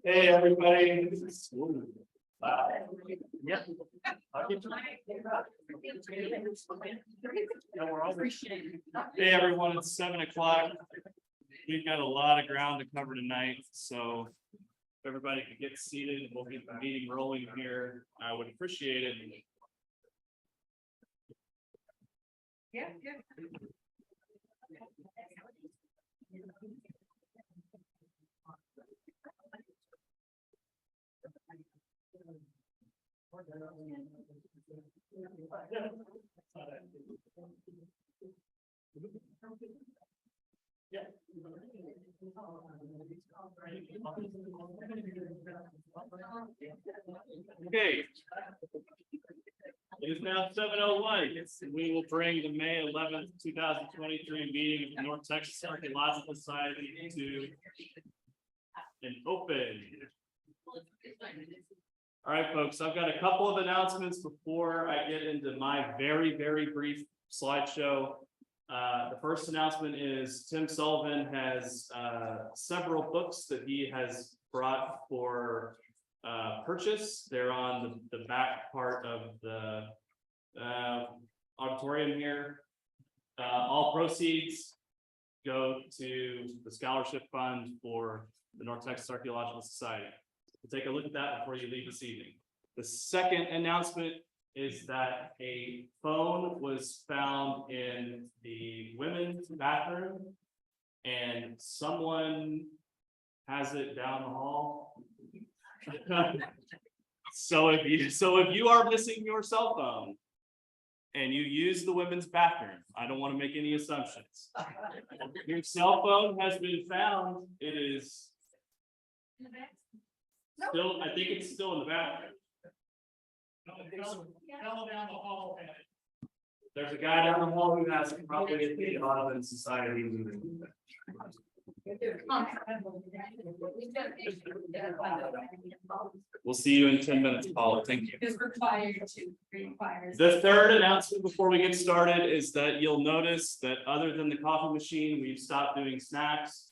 Hey, everybody. Yep. Hey, everyone, it's 7 o'clock. We've got a lot of ground to cover tonight, so if everybody could get seated, we'll get the meeting rolling here. I would appreciate it. Yeah. Okay. It is now 7:01. We will bring the May 11th, 2023 meeting of the North Texas Archeological Society to an open. All right, folks, I've got a couple of announcements before I get into my very, very brief slideshow. The first announcement is Tim Sullivan has several books that he has brought for purchase. They're on the back part of the auditorium here. All proceeds go to the scholarship fund for the North Texas Archeological Society. We'll take a look at that before you leave this evening. The second announcement is that a phone was found in the women's bathroom and someone has it down the hall. So if you are missing your cell phone and you use the women's bathroom, I don't want to make any assumptions. Your cell phone has been found. It is still, I think it's still in the bathroom. There's a guy down the hall who has it, probably at the Audubon Society. We'll see you in 10 minutes, Paula. Thank you. The third announcement before we get started is that you'll notice that other than the coffee machine, we've stopped doing snacks.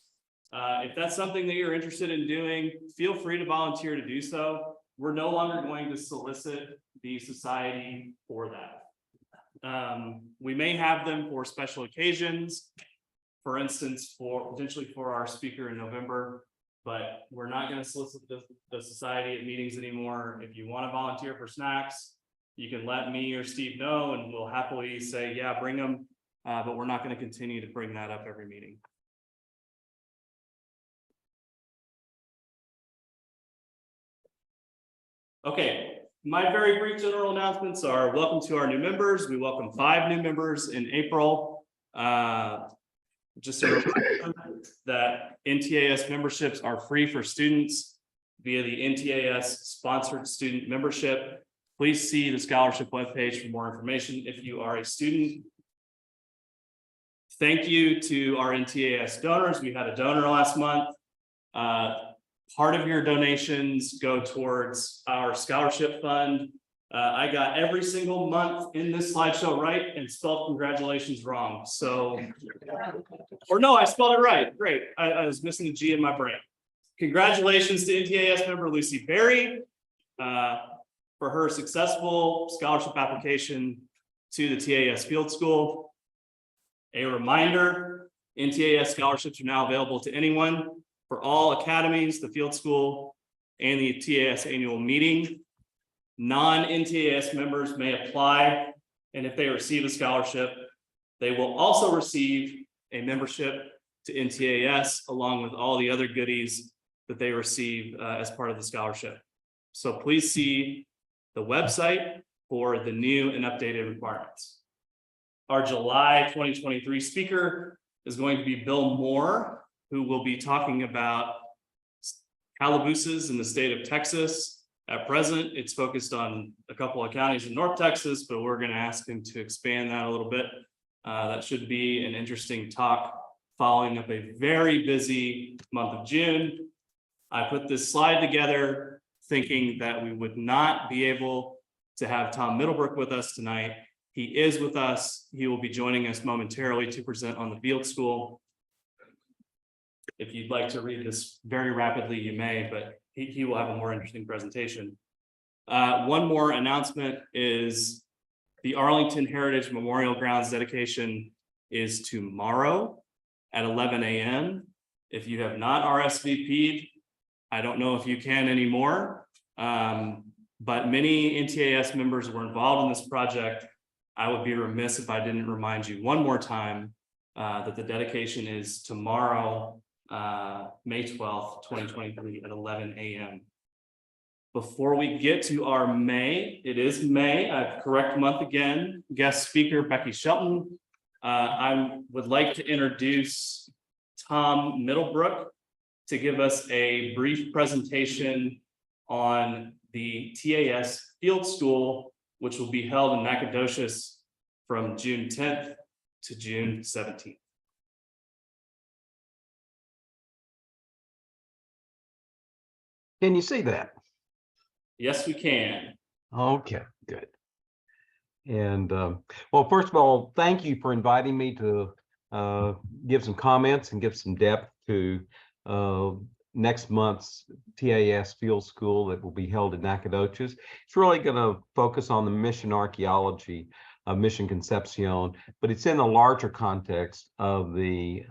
If that's something that you're interested in doing, feel free to volunteer to do so. We're no longer going to solicit the society for that. We may have them for special occasions, for instance, potentially for our speaker in November, but we're not going to solicit the society at meetings anymore. If you want to volunteer for snacks, you can let me or Steve know, and we'll happily say, yeah, bring them. But we're not going to continue to bring that up every meeting. Okay, my very brief general announcements are welcome to our new members. We welcome 5 new members in April. Just a reminder that NTAS memberships are free for students via the NTAS sponsored student membership. Please see the scholarship webpage for more information if you are a student. Thank you to our NTAS donors. We had a donor last month. Part of your donations go towards our scholarship fund. I got every single month in this slideshow right and spelled congratulations wrong. So, or no, I spelled it right. Great. I was missing a G in my brain. Congratulations to NTAS member Lucy Berry for her successful scholarship application to the TAS Field School. A reminder, NTAS scholarships are now available to anyone for all academies, the field school, and the TAS annual meeting. Non-NTAS members may apply, and if they receive a scholarship, they will also receive a membership to NTAS along with all the other goodies that they receive as part of the scholarship. So please see the website for the new and updated requirements. Our July 2023 speaker is going to be Bill Moore, who will be talking about calabooses in the state of Texas. At present, it's focused on a couple of counties in North Texas, but we're going to ask him to expand that a little bit. That should be an interesting talk following up a very busy month of June. I put this slide together thinking that we would not be able to have Tom Middlebrook with us tonight. He is with us. He will be joining us momentarily to present on the field school. If you'd like to read this very rapidly, you may, but he will have a more interesting presentation. One more announcement is the Arlington Heritage Memorial Grounds dedication is tomorrow at 11 a.m. If you have not RSVP'd, I don't know if you can anymore, but many NTAS members were involved in this project. I would be remiss if I didn't remind you one more time that the dedication is tomorrow, May 12th, 2023 at 11 a.m. Before we get to our May, it is May, correct month again, guest speaker Becky Shelton. I would like to introduce Tom Middlebrook to give us a brief presentation on the TAS Field School, which will be held in Nacogdoches from June 10th to June 17th. Can you see that? Yes, we can. Okay, good. And well, first of all, thank you for inviting me to give some comments and give some depth to next month's TAS Field School that will be held in Nacogdoches. It's really going to focus on the mission archaeology of Mission Concepcion, but it's in the larger context of the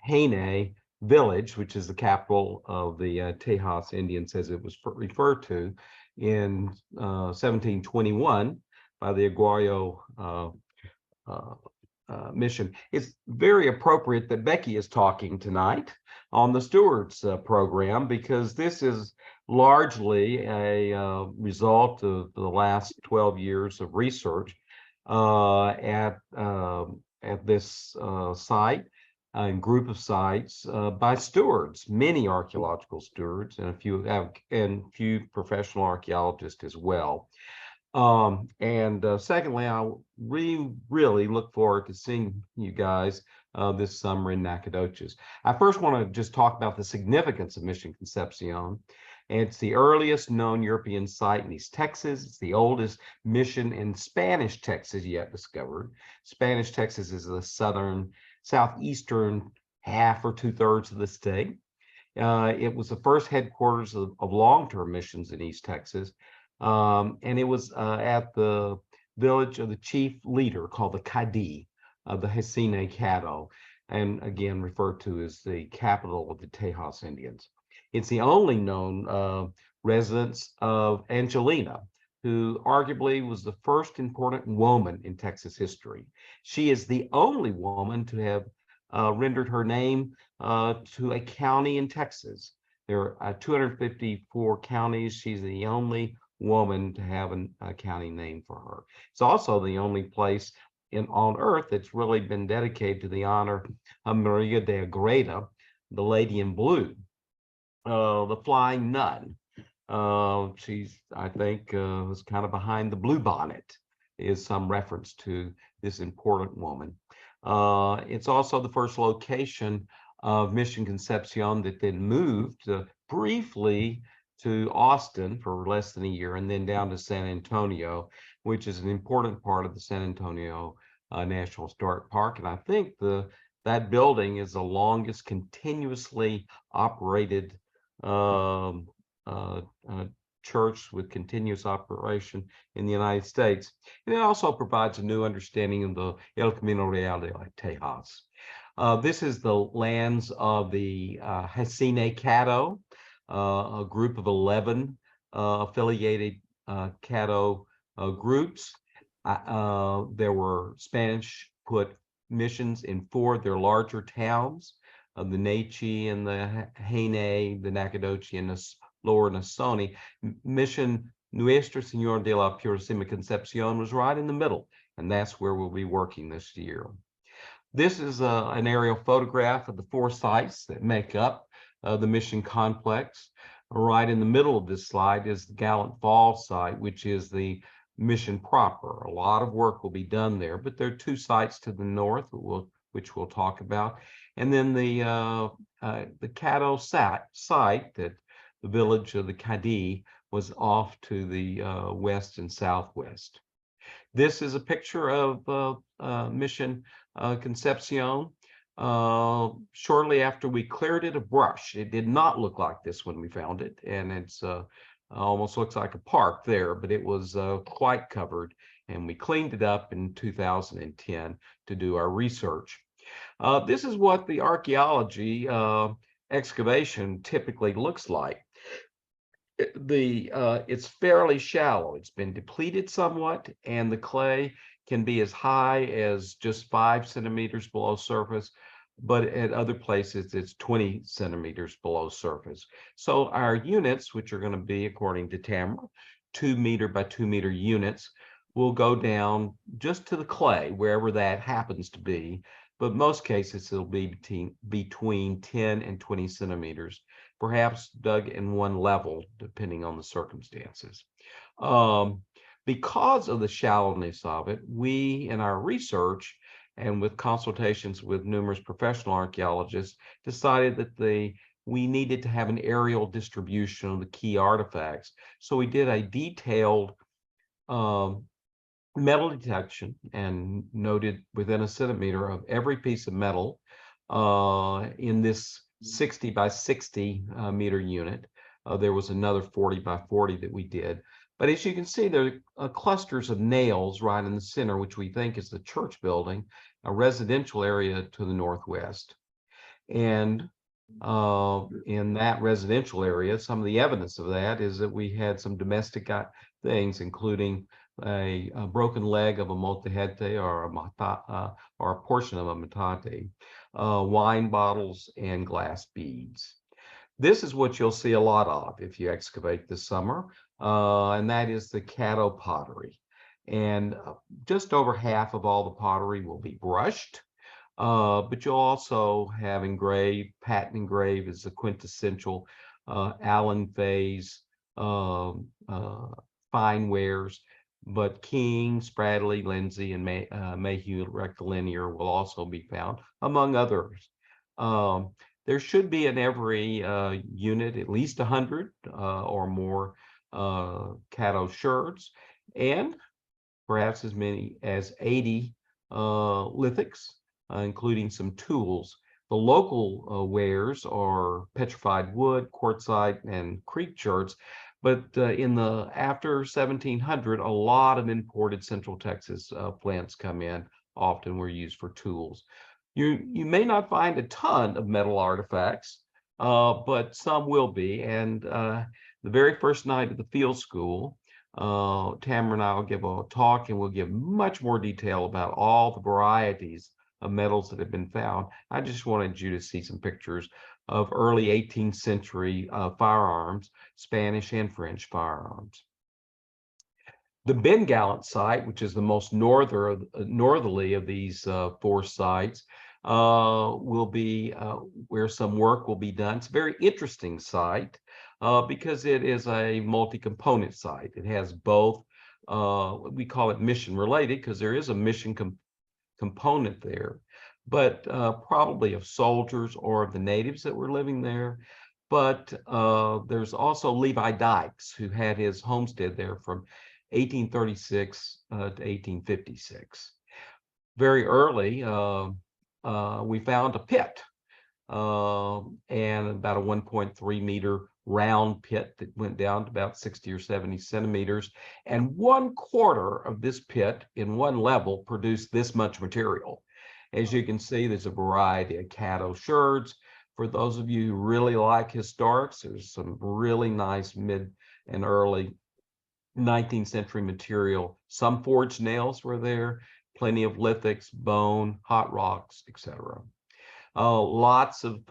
Haine village, which is the capital of the Tejas Indians, as it was referred to in 1721 by the Aguayo mission. It's very appropriate that Becky is talking tonight on the Stewards program, because this is largely a result of the last 12 years of research at this site and group of sites by stewards, many archaeological stewards, and a few professional archaeologists as well. Secondly, I really look forward to seeing you guys this summer in Nacogdoches. I first want to just talk about the significance of Mission Concepcion. It's the earliest known European site in East Texas. It's the oldest mission in Spanish Texas yet discovered. Spanish Texas is the southeastern half or 2/3 of the state. It was the first headquarters of long-term missions in East Texas. And it was at the village of the chief leader called the Cadi of the Hassine Caddo, and again referred to as the capital of the Tejas Indians. It's the only known residence of Angelina, who arguably was the first important woman in Texas history. She is the only woman to have rendered her name to a county in Texas. There are 254 counties. She's the only woman to have a county name for her. It's also the only place on earth that's really been dedicated to the honor of Maria de Agreda, the Lady in Blue, the Flying Nun. She's, I think, was kind of behind the blue bonnet, is some reference to this important woman. It's also the first location of Mission Concepcion that then moved briefly to Austin for less than a year, and then down to San Antonio, which is an important part of the San Antonio National Historic Park. And I think that building is the longest continuously operated church with continuous operation in the United States. And it also provides a new understanding of the El Camino Real de Tejas. This is the lands of the Hassine Caddo, a group of 11 affiliated Caddo groups. There were Spanish put missions in 4 of their larger towns, the Nachi and the Haine, the Nacogdoches, and the Lower Nasoni. Mission Nuestra Señora de la Purísima Concepción was right in the middle, and that's where we'll be working this year. This is an aerial photograph of the 4 sites that make up the mission complex. Right in the middle of this slide is the Gallant Falls site, which is the mission proper. A lot of work will be done there, but there are 2 sites to the north which we'll talk about, and then the Caddo site that the village of the Cadi was off to the west and southwest. This is a picture of Mission Concepcion. shortly after we cleared it of brush. It did not look like this when we found it, and it's almost looks like a park there, but it was quite covered, and we cleaned it up in 2010 to do our research. This is what the archaeology excavation typically looks like. It's fairly shallow. It's been depleted somewhat, and the clay can be as high as just 5 centimeters below surface, but at other places it's 20 centimeters below surface. So our units, which are going to be, according to Tamara, 2-meter by 2-meter units, will go down just to the clay, wherever that happens to be. But most cases it'll be between 10 and 20 centimeters, perhaps dug in one level, depending on the circumstances. Because of the shallowness of it, we, in our research and with consultations with numerous professional archaeologists, decided that we needed to have an aerial distribution of the key artifacts. So we did a detailed metal detection and noted within a centimeter of every piece of metal in this 60 by 60 meter unit. There was another 40 by 40 that we did. But as you can see, there are clusters of nails right in the center, which we think is the church building, a residential area to the northwest. And in that residential area, some of the evidence of that is that we had some domestic things, including a broken leg of a moltejete or a portion of a metate, wine bottles, and glass beads. This is what you'll see a lot of if you excavate this summer, and that is the Caddo pottery. And just over half of all the pottery will be brushed, but you'll also have engraved. Patent engraved is the quintessential Allen phase fine wares, but King, Spradley, Lindsay, and Mayhew rectilinear will also be found, among others. There should be in every unit at least 100 or more Caddo sherds, and perhaps as many as 80 lithics, including some tools. The local wares are petrified wood, quartzite, and creek sherds, but in the after 1700, a lot of imported Central Texas plants come in, often were used for tools. You may not find a ton of metal artifacts, but some will be. And the very first night of the field school, Tamara and I will give a talk, and we'll give much more detail about all the varieties of metals that have been found. I just wanted you to see some pictures of early 18th century firearms, Spanish and French firearms. The Ben Gallant site, which is the most northerly of these 4 sites, will be where some work will be done. It's a very interesting site because it is a multi-component site. It has both, we call it mission related because there is a mission component there, but probably of soldiers or of the natives that were living there. But there's also Levi Dykes, who had his homestead there from 1836 to 1856. Very early, we found a pit and about a 1.3 meter round pit that went down to about 60 or 70 centimeters. And 1/4 of this pit in one level produced this much material. As you can see, there's a variety of Caddo sherds. For those of you who really like historics, there's some really nice mid and early 19th century material. Some forged nails were there, plenty of lithics, bone, hot rocks, etc. Lots of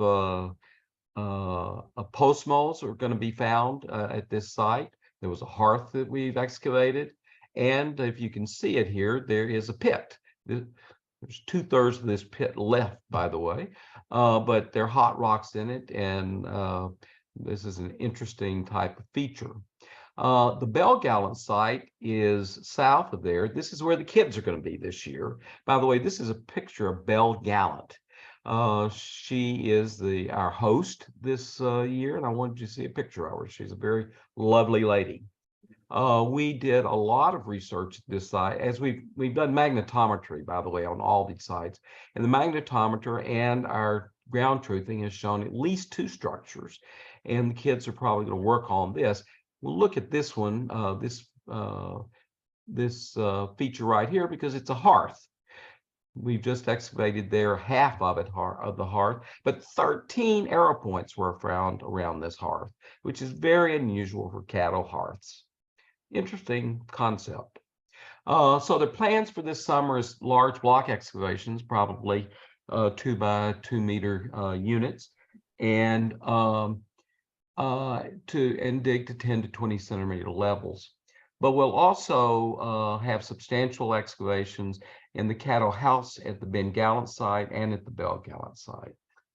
post molds are going to be found at this site. There was a hearth that we've excavated, and if you can see it here, there is a pit. There's 2/3 of this pit left, by the way, but there are hot rocks in it, and this is an interesting type of feature. The Bell Gallant site is south of there. This is where the kids are going to be this year. By the way, this is a picture of Bell Gallant. She is our host this year, and I wanted you to see a picture of her. She's a very lovely lady. We did a lot of research at this site, as we've done magnetometry, by the way, on all these sites. And the magnetometer and our ground truthing has shown at least 2 structures, and the kids are probably going to work on this. We'll look at this one, this feature right here, because it's a hearth. We've just excavated there half of it, of the hearth, but 13 arrow points were found around this hearth, which is very unusual for cattle hearths. Interesting concept. So the plans for this summer is large block excavations, probably 2 by 2 meter units, and dig to 10 to 20 centimeter levels. But we'll also have substantial excavations in the cattle house at the Ben Gallant site and at the Bell Gallant site.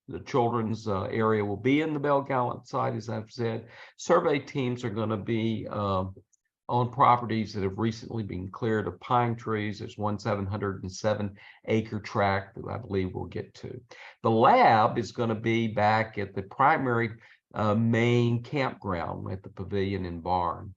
The children's area will be in the Bell Gallant site, as I've said. Survey teams are going to be on properties that have recently been cleared of pine trees. There's one 707-acre tract that I believe we'll get to. The lab is going to be back at the primary main campground at the pavilion and barn.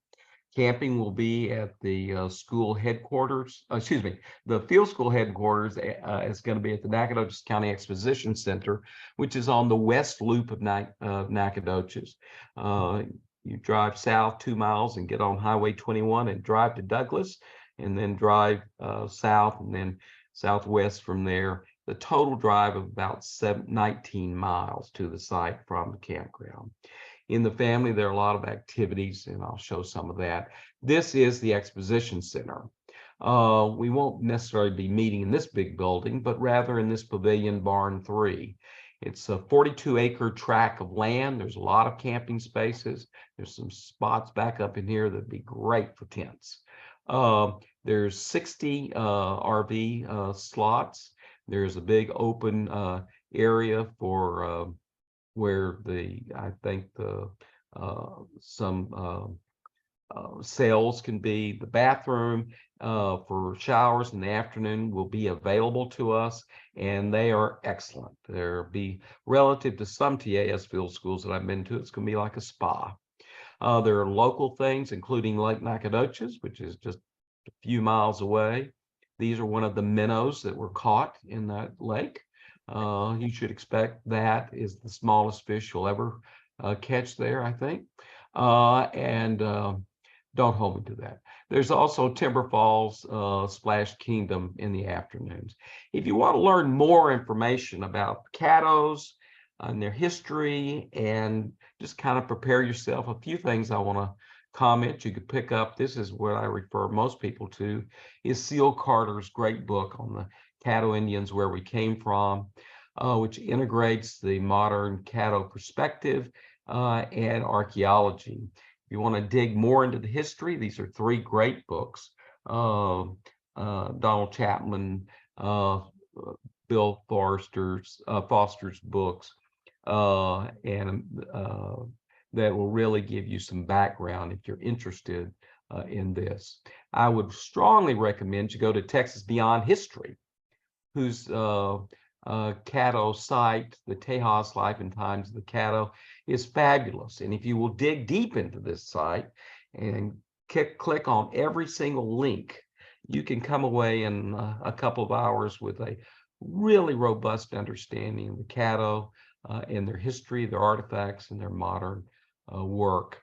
Camping will be at the school headquarters, the field school headquarters is going to be at the Nacogdoches County Exposition Center, which is on the west loop of Nacogdoches. You drive south 2 miles and get on Highway 21 and drive to Douglas, and then drive south and then southwest from there. The total drive of about 19 miles to the site from the campground. In the family, there are a lot of activities, and I'll show some of that. This is the exposition center. We won't necessarily be meeting in this big building, but rather in this pavilion barn 3. It's a 42-acre tract of land. There's a lot of camping spaces. There's some spots back up in here that'd be great for tents. There's 60 RV slots. There's a big open area for where I think some cells can be. The bathroom for showers in the afternoon will be available to us, and they are excellent. They'll be relative to some TAS field schools that I've been to. It's going to be like a spa. There are local things, including Lake Nacogdoches, which is just a few miles away. These are one of the minnows that were caught in that lake. You should expect that is the smallest fish you'll ever catch there, I think. Don't hold me to that. There's also Timber Falls Splash Kingdom in the afternoons. If you want to learn more information about Caddos and their history, and just kind of prepare yourself, a few things I want to comment you could pick up. This is what I refer most people to, is Seal Carter's great book on the Caddo Indians, Where We Came From, which integrates the modern Caddo perspective and archaeology. If you want to dig more into the history, these are 3 great books. Donald Chapman, Bill Foster's books, and that will really give you some background if you're interested in this. I would strongly recommend you go to Texas Beyond History, whose Caddo site, the Tejas Life and Times of the Caddo, is fabulous. And if you will dig deep into this site and click on every single link, you can come away in a couple of hours with a really robust understanding of the Caddo and their history, their artifacts, and their modern work.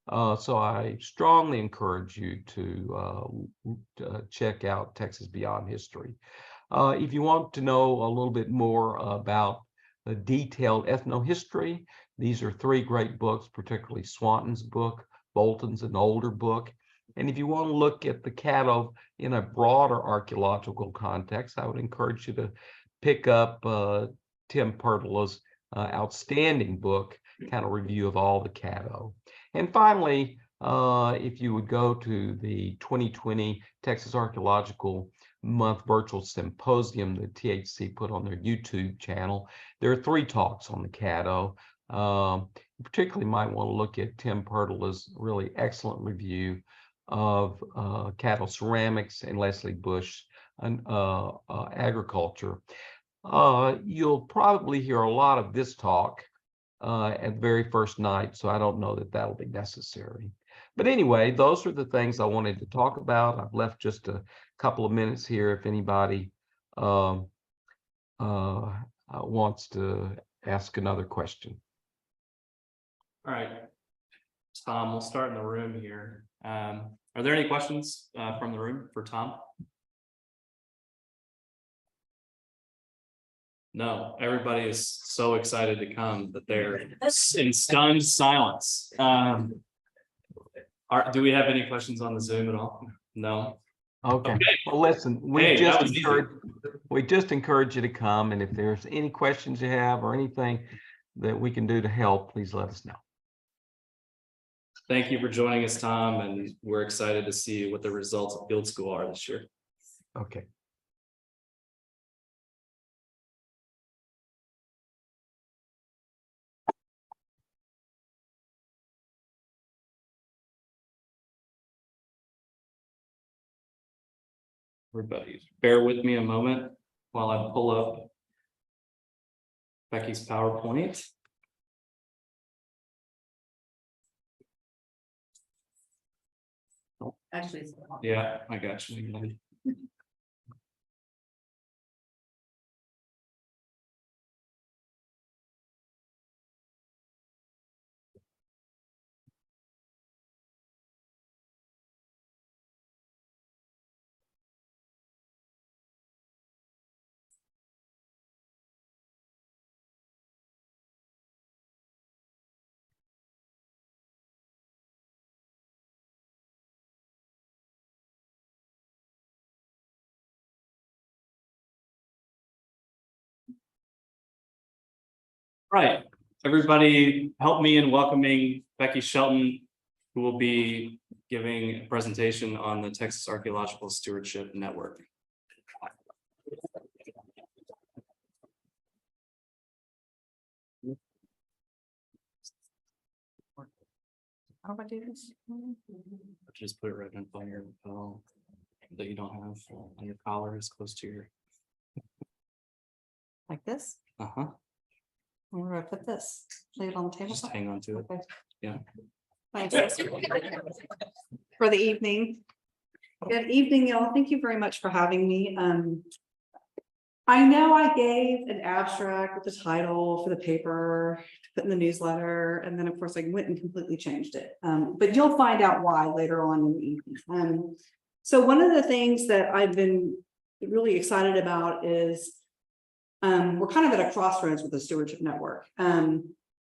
So I strongly encourage you to check out Texas Beyond History. If you want to know a little bit more about the detailed ethnohistory, these are 3 great books, particularly Swanton's book, Bolton's an older book. And if you want to look at the Caddo in a broader archaeological context, I would encourage you to pick up Tim Pertola's outstanding book, kind of review of all the Caddo. And finally, if you would go to the 2020 Texas Archeological Month virtual symposium that THC put on their YouTube channel, there are 3 talks on the Caddo. You particularly might want to look at Tim Pertola's really excellent review of Caddo ceramics and Leslie Bush agriculture. You'll probably hear a lot of this talk at the very first night, so I don't know that that'll be necessary. But anyway, those are the things I wanted to talk about. I've left just a couple of minutes here if anybody wants to ask another question. All right, Tom, we'll start in the room here. Are there any questions from the room for Tom? No, everybody is so excited to come that they're in stunned silence. Do we have any questions on the Zoom at all? No. Okay. Okay. Well, listen, Hey, that was easy. we just encourage you to come, and if there's any questions you have or anything that we can do to help, please let us know. Thank you for joining us, Tom, and we're excited to see what the results of field school are this year. Okay. Everybody, bear with me a moment while I pull up Becky's PowerPoint. Actually, it's Yeah, I got you. Right, everybody help me in welcoming Becky Shelton, who will be giving a presentation on the Texas Archeological Stewardship Network. How do I do this? Just put it right on your that you don't have on your collar is close to your. Like this? Uh-huh. Where do I put this? Lay it on the table? Just hang on to it. Okay. Yeah. Thanks. For the evening. Good evening, y'all. Thank you very much for having me. I know I gave an abstract with the title for the paper to put in the newsletter, and then of course I went and completely changed it. But you'll find out why later on in the evening. So one of the things that I've been really excited about is we're kind of at a crossroads with the Stewardship Network.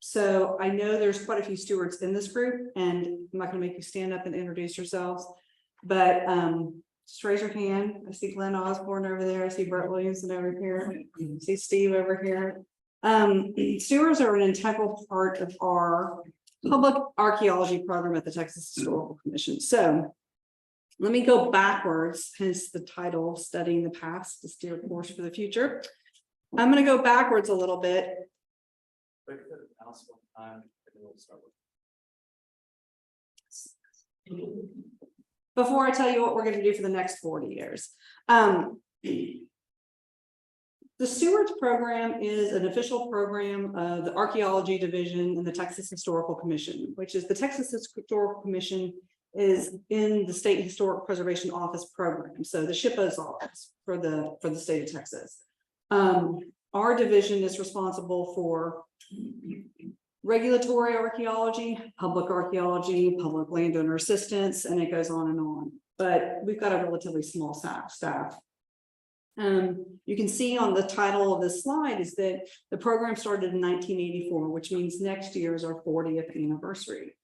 So I know there's quite a few stewards in this group, and I'm not going to make you stand up and introduce yourselves, but just raise your hand. I see Glenn Osborne over there. I see Brett Williamson over here. I see Steve over here. Stewards are an integral part of our public archaeology program at the Texas Historical Commission. So let me go backwards, hence the title, Studying the Past to Steer a Course for the Future. I'm going to go backwards a little bit. Before I tell you what we're going to do for the next 40 years. The Stewards program is an official program of the Archeology Division in the Texas Historical Commission, which is the Texas Historical Commission is in the State Historic Preservation Office program. So the SHPA's office for the state of Texas. Our division is responsible for regulatory archaeology, public landowner assistance, and it goes on and on. But we've got a relatively small staff. You can see on the title of this slide is that the program started in 1984, which means next year is our 40th anniversary.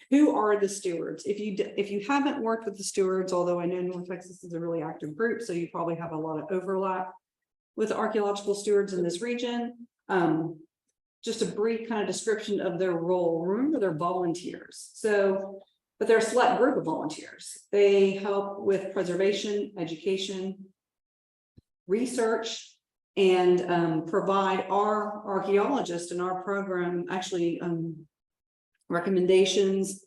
Who are the stewards? If you haven't worked with the stewards, although I know North Texas is a really active group, so you probably have a lot of overlap with archaeological stewards in this region. Just a brief kind of description of their role. Remember, they're volunteers. But they're a select group of volunteers. They help with preservation, education, research, and provide our archaeologists in our program actually recommendations,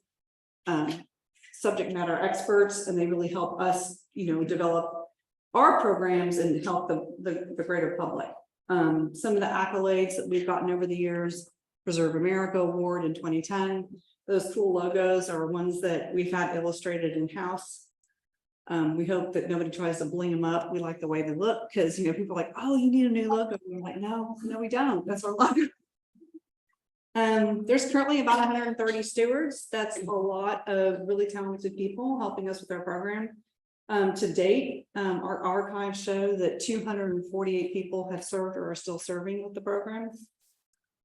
subject matter experts, and they really help us, develop our programs and help the greater public. Some of the accolades that we've gotten over the years: Preserve America Award in 2010, Those cool logos are ones that we've had illustrated in-house. We hope that nobody tries to bling them up. We like the way they look because, you know, people are like, oh, you need a new logo. And we're like, no, we don't. That's our logo. There's currently about 130 stewards. That's a lot of really talented people helping us with our program. To date, our archives show that 248 people have served or are still serving with the program.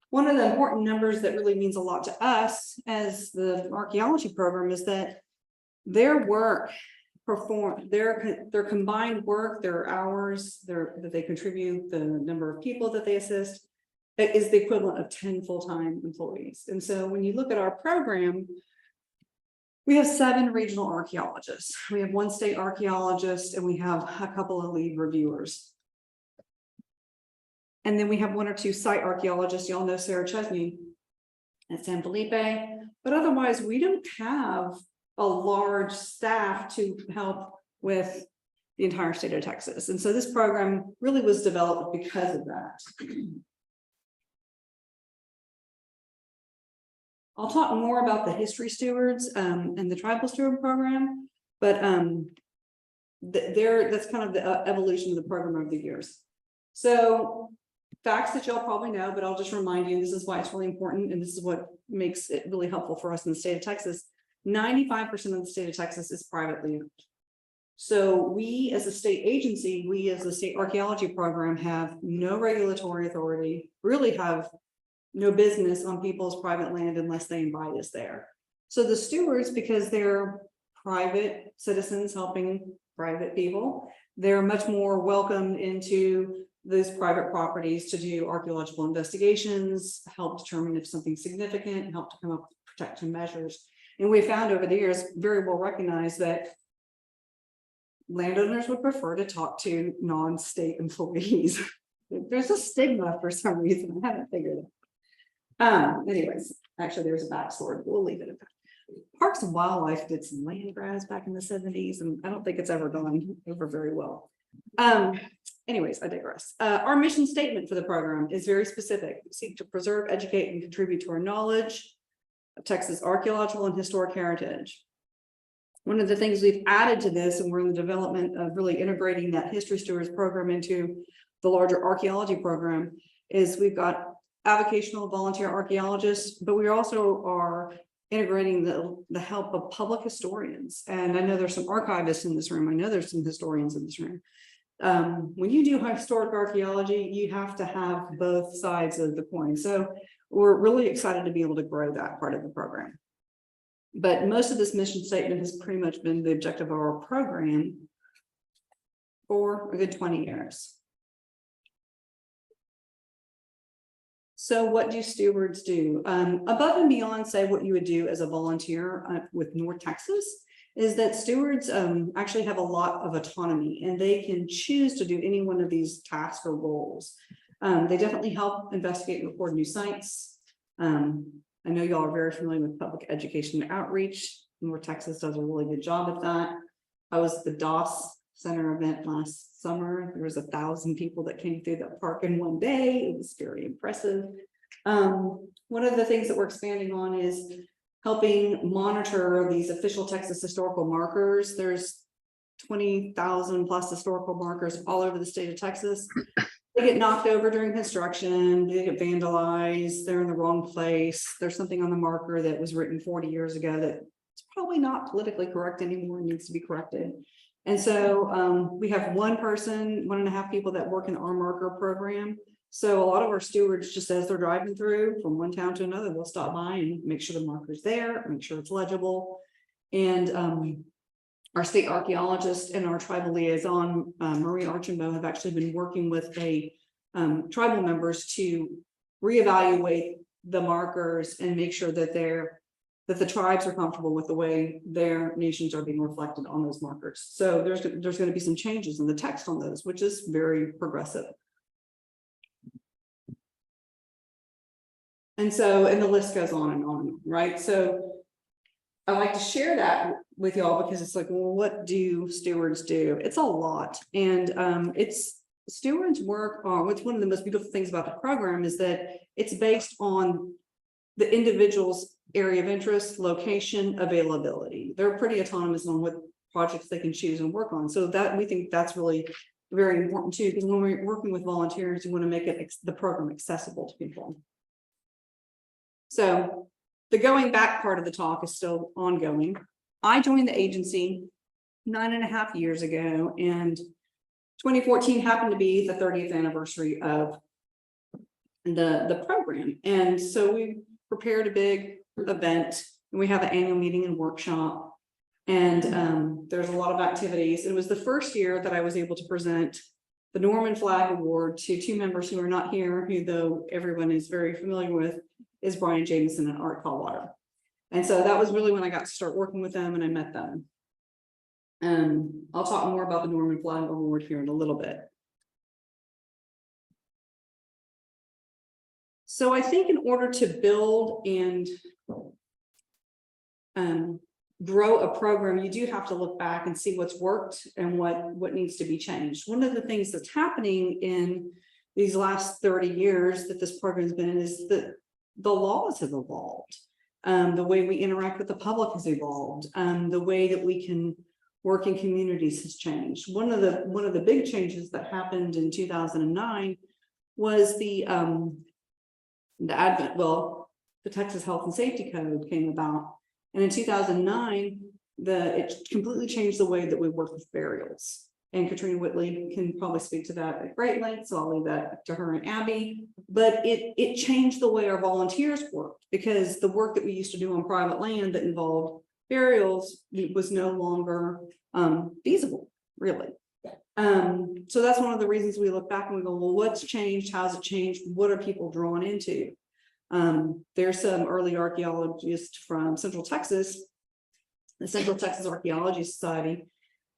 One of the important numbers that really means a lot to us as the archaeology program is that their work their combined work, their hours, that they contribute, the number of people that they assist, is the equivalent of 10 full-time employees. And so when you look at our program, we have 7 regional archaeologists. We have 1 state archaeologist, and we have a couple of lead reviewers. And then we have 1 or 2 site archaeologists. Y'all know Sarah Chesney at San Felipe, but otherwise we don't have a large staff to help with the entire state of Texas. And so this program really was developed because of that. I'll talk more about the history stewards and the tribal steward program, but that's kind of the evolution of the program over the years. So facts that y'all probably know, but I'll just remind you, this is why it's really important, and this is what makes it really helpful for us in the state of Texas. 95% of the state of Texas is privately owned. So we as a state agency, we as the state archaeology program have no regulatory authority, really have no business on people's private land unless they invite us there. So the stewards, because they're private citizens helping private people, they're much more welcomed into those private properties to do archaeological investigations, help determine if something's significant, help to come up with protection measures. And we found over the years, very well recognized, that landowners would prefer to talk to non-state employees. There's a stigma for some reason. I haven't figured it out. Anyways, actually there's a backstory. We'll leave it at that. Parks and Wildlife did some land grabs back in the 70s, and I don't think it's ever gone over very well. Anyways, I digress. Our mission statement for the program is very specific. We seek to preserve, educate, and contribute to our knowledge of Texas archaeological and historic heritage. One of the things we've added to this, and we're in the development of really integrating that History Stewards program into the larger archaeology program, is we've got avocational volunteer archaeologists, but we also are integrating the help of public historians. And I know there's some archivists in this room. I know there's some historians in this room. When you do historic archaeology, you have to have both sides of the coin. So we're really excited to be able to grow that part of the program. But most of this mission statement has pretty much been the objective of our program for a good 20 years. So what do stewards do? Above and beyond, say, what you would do as a volunteer with North Texas, is that stewards actually have a lot of autonomy, and they can choose to do any one of these tasks or roles. They definitely help investigate and record new sites. I know y'all are very familiar with public education and outreach. North Texas does a really good job at that. I was at the DOS Center event last summer. There was 1,000 people that came through that park in one day. It was very impressive. One of the things that we're expanding on is helping monitor these official Texas historical markers. There's 20,000 plus historical markers all over the state of Texas. They get knocked over during construction, they get vandalized, they're in the wrong place. There's something on the marker that was written 40 years ago that it's probably not politically correct anymore and needs to be corrected. And so we have 1 person, 1.5 people that work in our marker program. So a lot of our stewards, just as they're driving through from one town to another, they'll stop by and make sure the marker's there, make sure it's legible. And our state archaeologist and our tribal liaison, Marie Archambault, have actually been working with tribal members to reevaluate the markers and make sure that the tribes are comfortable with the way their nations are being reflected on those markers. So there's going to be some changes in the text on those, which is very progressive. And the list goes on and on, right? So I like to share that with y'all because it's like, well, what do stewards do? It's a lot. And it's stewards work on, what's one of the most beautiful things about the program is that it's based on the individual's area of interest, location, availability. They're pretty autonomous on what projects they can choose and work on. So that we think that's really very important too, because when we're working with volunteers, you want to make it the program accessible to people. So the going back part of the talk is still ongoing. I joined the agency 9.5 years ago, and 2014 happened to be the 30th anniversary of the program. And so we prepared a big event, and we have an annual meeting and workshop, and there's a lot of activities. It was the first year that I was able to present the Norman Flag Award to two members who are not here, who though everyone is very familiar with, is Brian Jameson and Art Callwater. And so that was really when I got to start working with them and I met them. I'll talk more about the Norman Flag Award here in a little bit. So I think in order to build and grow a program, you do have to look back and see what's worked and what needs to be changed. One of the things that's happening in these last 30 years that this program's been is that the laws have evolved. The way we interact with the public has evolved. The way that we can work in communities has changed. One of the big changes that happened in 2009 was the advent, well, the Texas Health and Safety Code came about. And in 2009, it completely changed the way that we work with burials. And Katrina Whitley can probably speak to that at great length, so I'll leave that to her and Abby. But it changed the way our volunteers worked, because the work that we used to do on private land that involved burials was no longer feasible, really. So that's one of the reasons we look back and we go, well, what's changed? How's it changed? What are people drawn into? There's some early archaeologists from Central Texas, the Central Texas Archeology Society,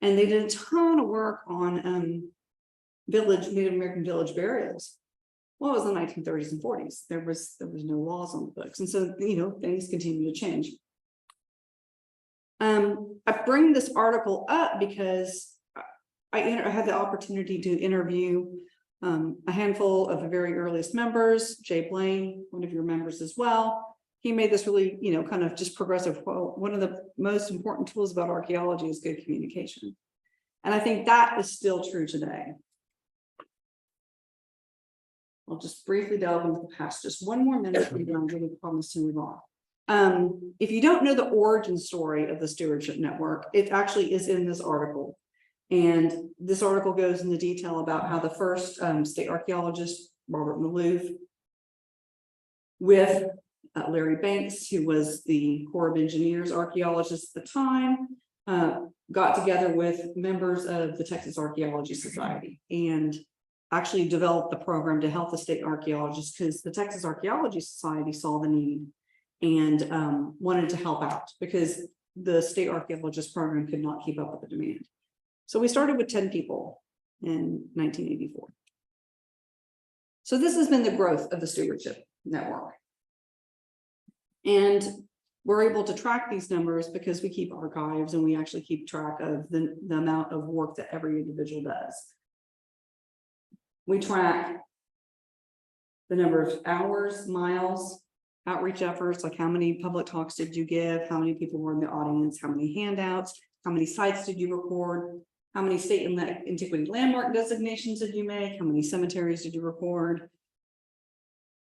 and they did a ton of work on Native American village burials. Well, it was the 1930s and 40s. There was no laws on the books, and so things continue to change. I bring this article up because I had the opportunity to interview a handful of the very earliest members. Jay Blaine, one of your members as well. He made this really, kind of just progressive quote. One of the most important tools about archaeology is good communication. And I think that is still true today. I'll just briefly delve into the past, just one more minute, and I really promise to move on. If you don't know the origin story of the Stewardship Network, it actually is in this article. And this article goes into detail about how the first state archaeologist, Robert Maloof, with Larry Banks, who was the Corps of Engineers archaeologist at the time, got together with members of the Texas Archeological Society and actually developed the program to help the state archaeologists, because the Texas Archeology Society saw the need and wanted to help out because the state archaeologist program could not keep up with the demand. So we started with 10 people in 1984. So this has been the growth of the Stewardship Network. And we're able to track these numbers because we keep archives and we actually keep track of the amount of work that every individual does. We track the number of hours, miles, outreach efforts, like how many public talks did you give, how many people were in the audience, how many handouts, how many sites did you record, how many state and antiquity landmark designations did you make, how many cemeteries did you record,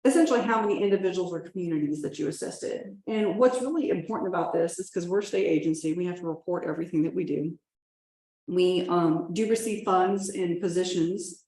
essentially how many individuals or communities that you assisted. And what's really important about this is because we're a state agency, we have to report everything that we do. We do receive funds and positions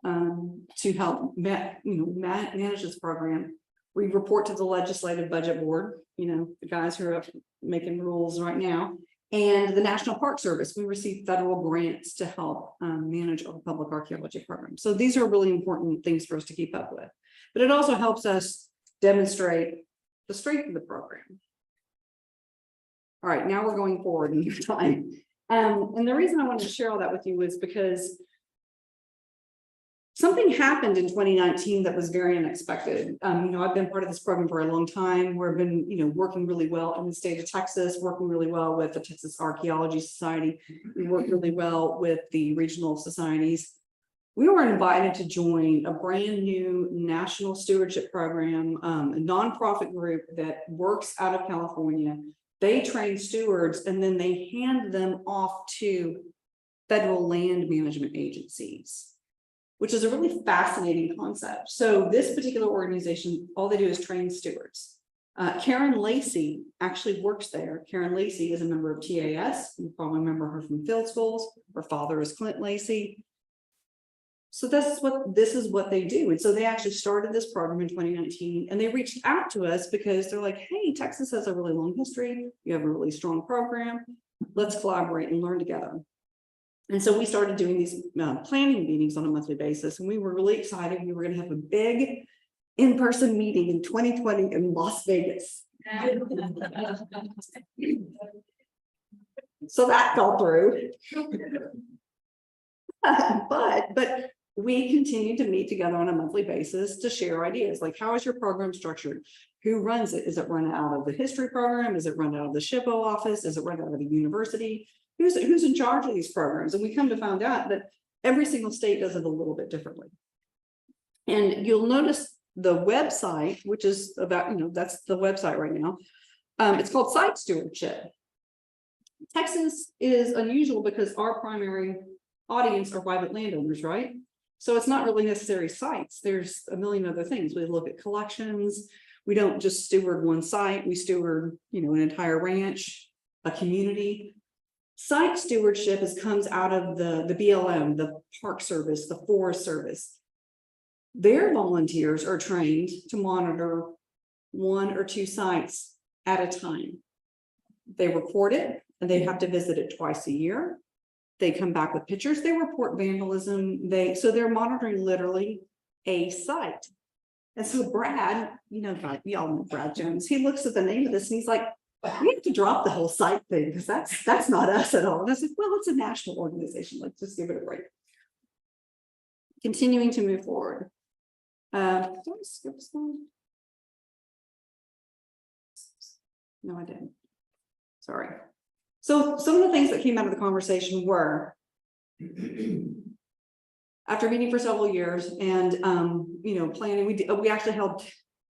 to help manage this program. We report to the legislative budget board, the guys who are up making rules right now, and the National Park Service. We receive federal grants to help manage our public archaeology program. So these are really important things for us to keep up with. But it also helps us demonstrate the strength of the program. All right, now we're going forward in your time. And the reason I wanted to share all that with you was because something happened in 2019 that was very unexpected. I've been part of this program for a long time. We've been, working really well in the state of Texas, working really well with the Texas Archeology Society. We work really well with the regional societies. we were invited to join a brand new national stewardship program, a nonprofit group that works out of California. They train stewards and then they hand them off to federal land management agencies, which is a really fascinating concept. So this particular organization, all they do is train stewards. Karen Lacey actually works there. Karen Lacey is a member of TAS. You probably remember her from field schools. Her father is Clint Lacey. So this is what they do. And so they actually started this program in 2019 and they reached out to us because they're like, hey, Texas has a really long history. You have a really strong program. Let's collaborate and learn together. And so we started doing these planning meetings on a monthly basis. And we were really excited. We were going to have a big in-person meeting in 2020 in Las Vegas. So that fell through. But we continue to meet together on a monthly basis to share ideas. Like, how is your program structured? Who runs it? Is it run out of the history program? Is it run out of the SHPO office? Is it run out of the university? Who's in charge of these programs? And we come to find out that every single state does it a little bit differently. And you'll notice the website, which is about, that's the website right now. It's called Site Stewardship. Texas is unusual because our primary audience are private landowners, right? So it's not really necessary sites. There's a million other things. We look at collections. We don't just steward one site. We steward, an entire ranch, a community. Site stewardship comes out of the BLM, the Park Service, the Forest Service. Their volunteers are trained to monitor 1 or 2 sites at a time. They record it and they have to visit it twice a year. They come back with pictures, they report vandalism, so they're monitoring literally a site. And so Brad, y'all know Brad Jones, he looks at the name of this and he's like, we have to drop the whole site thing because that's not us at all. And I said, well, it's a national organization, let's just give it a break. Continuing to move forward. Did I skip a slide? No, I didn't. Sorry. So some of the things that came out of the conversation were, after meeting for several years and, planning, we actually held,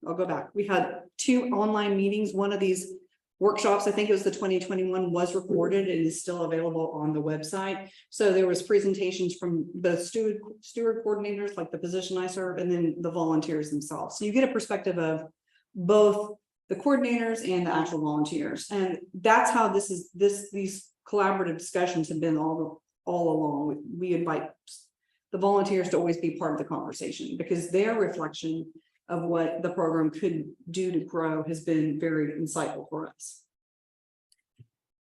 I'll go back. We had 2 online meetings. One of these workshops, I think it was the 2021, was recorded and is still available on the website. So there was presentations from the steward coordinators, like the position I serve, and then the volunteers themselves. So you get a perspective of both the coordinators and the actual volunteers. And that's how these collaborative discussions have been all along. We invite the volunteers to always be part of the conversation because their reflection of what the program could do to grow has been very insightful for us.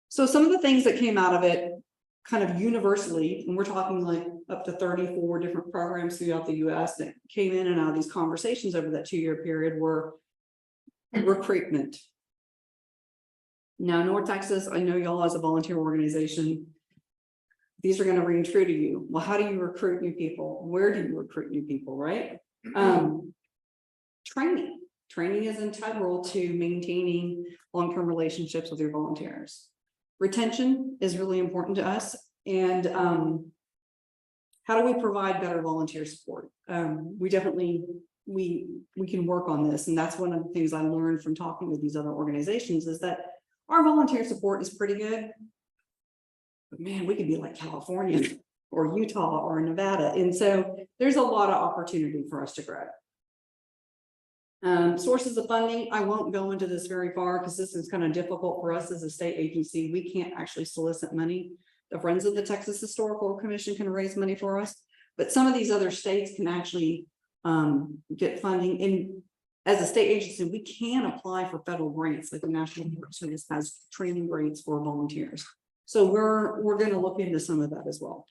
So some of the things that came out of it kind of universally, and we're talking like up to 34 different programs throughout the US that came in and out of these conversations over that 2-year period, were recruitment. Now, North Texas, I know y'all as a volunteer organization, these are going to ring true to you. Well, how do you recruit new people? Where do you recruit new people, right? Training is integral to maintaining long-term relationships with your volunteers. Retention is really important to us. And how do we provide better volunteer support? We can work on this. And that's one of the things I learned from talking with these other organizations is that our volunteer support is pretty good. But man, we could be like California or Utah or Nevada. And so there's a lot of opportunity for us to grow. Sources of funding, I won't go into this very far because this is kind of difficult for us as a state agency. We can't actually solicit money. The Friends of the Texas Historical Commission can raise money for us, but some of these other states can actually get funding. And as a state agency, we can apply for federal grants, like the National Park Service has training grants for volunteers. So we're going to look into some of that as well.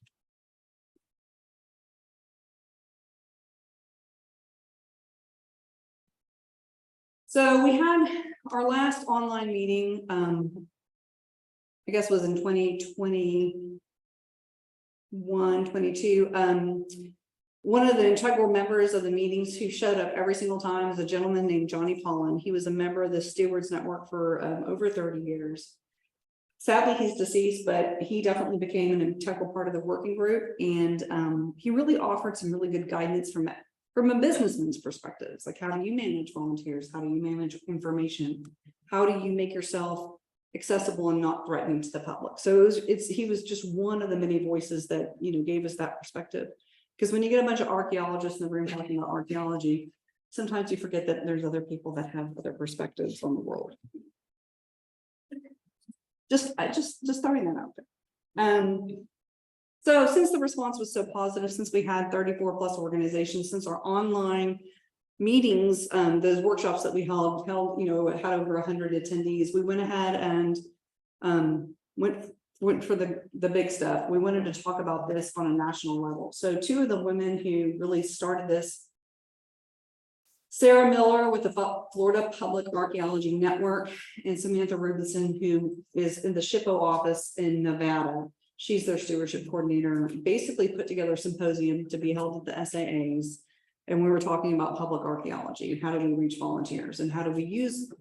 So we had our last online meeting, I guess was in 2021, 22. One of the integral members of the meetings who showed up every single time is a gentleman named Johnny Pollan. He was a member of the Stewards network for over 30 years. Sadly, he's deceased, but he definitely became an integral part of the working group, and he really offered some really good guidance from a businessman's perspective. It's like, how do you manage volunteers? How do you manage information? How do you make yourself accessible and not threatening to the public? So he was just one of the many voices that, you know, gave us that perspective. Because when you get a bunch of archaeologists in the room talking about archaeology, sometimes you forget that there's other people that have other perspectives on the world. Just throwing that out there. So since the response was so positive, since we had 34 plus organizations, since our online meetings, those workshops that we held, you know, had over 100 attendees, we went ahead and went for the big stuff. We wanted to talk about this on a national level. So two of the women who really started this, Sarah Miller with the Florida Public Archeology Network, and Samantha Rubinson, who is in the SHPO office in Nevada. She's their stewardship coordinator, basically put together a symposium to be held at the SAAs. And we were talking about public archaeology and how do we reach volunteers and how do we use,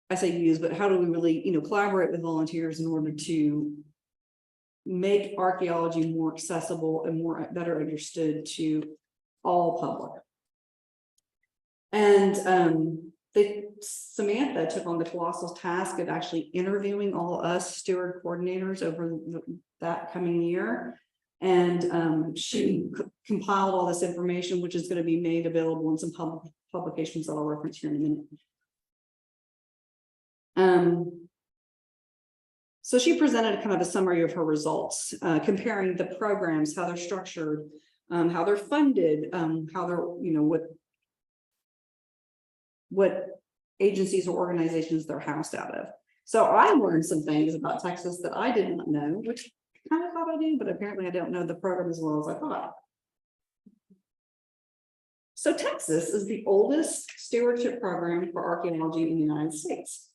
I say use, but how do we really, you know, collaborate with volunteers in order to make archaeology more accessible and better understood to all public. And Samantha took on the colossal task of actually interviewing all us steward coordinators over that coming year. And she compiled all this information, which is going to be made available in some publications that I'll reference here in a minute. So she presented kind of a summary of her results, comparing the programs, how they're structured, how they're funded, how they're, you know, what agencies or organizations they're housed out of. So I learned some things about Texas that I did not know, which I kind of thought I knew, but apparently I don't know the program as well as I thought. So Texas is the oldest stewardship program for archaeology in the United States.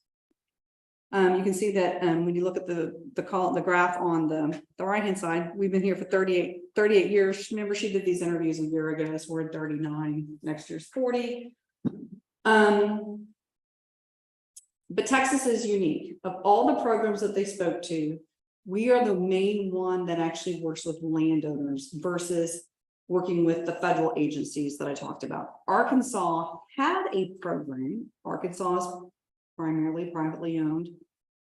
You can see that when you look at the graph on the right-hand side, we've been here for 38 years. Remember, she did these interviews a year ago, so we're at 39, next year's 40. But Texas is unique. Of all the programs that they spoke to, we are the main one that actually works with landowners versus working with the federal agencies that I talked about. Arkansas had a program. Arkansas is primarily privately owned.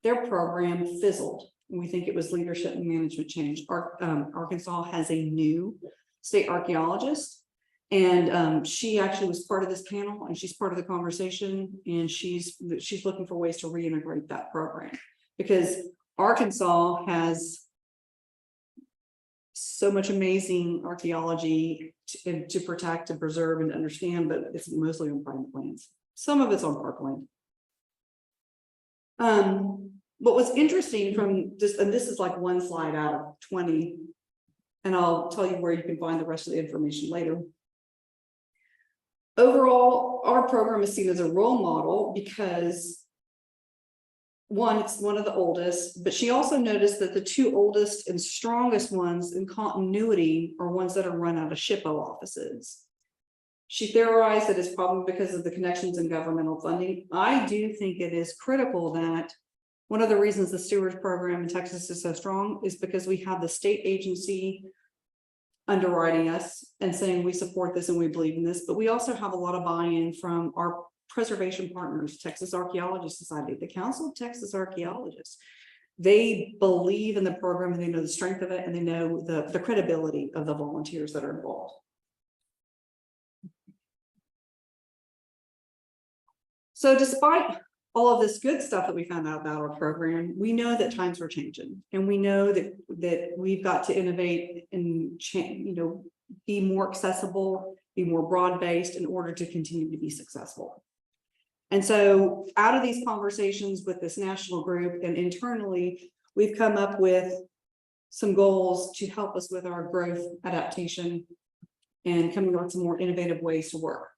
Their program fizzled. We think it was leadership and management change. Arkansas has a new state archaeologist, and she actually was part of this panel, and she's part of the conversation, and she's looking for ways to reintegrate that program, because Arkansas has so much amazing archaeology to protect and preserve and understand, but it's mostly on private lands. Some of it's on parkland. What was interesting from just, and this is like one slide out of 20, and I'll tell you where you can find the rest of the information later. Overall, our program is seen as a role model because one, it's one of the oldest, but she also noticed that the two oldest and strongest ones in continuity are ones that are run out of SHPO offices. She theorized that it's probably because of the connections in governmental funding. I do think it is critical that one of the reasons the Stewards program in Texas is so strong is because we have the state agency underwriting us and saying we support this and we believe in this, but we also have a lot of buy-in from our preservation partners, Texas Archeological Society, the Council of Texas Archaeologists. They believe in the program and they know the strength of it and they know the credibility of the volunteers that are involved. So despite all of this good stuff that we found out about our program, we know that times were changing, and we know that we've got to innovate and change, you know, be more accessible, be more broad-based in order to continue to be successful. And so out of these conversations with this national group and internally, we've come up with some goals to help us with our growth, adaptation, and coming up with some more innovative ways to work.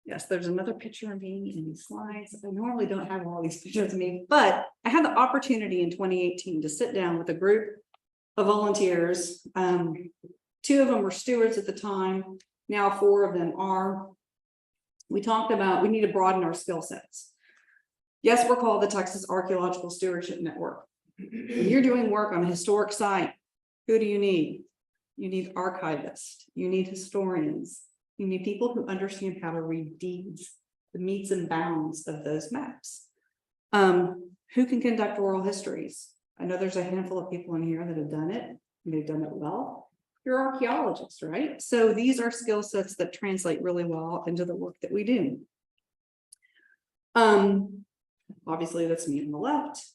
Yes, there's another picture of me in these slides. I normally don't have all these pictures of me, but I had the opportunity in 2018 to sit down with a group of volunteers. Two of them were stewards at the time. Now 4 of them are. We talked about we need to broaden our skill sets. Yes, we're called the Texas Archeological Stewardship Network. When you're doing work on a historic site, who do you need? You need archivists, you need historians, you need people who understand how to read deeds, the metes and bounds of those maps. Who can conduct oral histories? I know there's a handful of people in here that have done it, and they've done it well. You're archaeologists, right? So these are skill sets that translate really well into the work that we do. Obviously that's me on the left.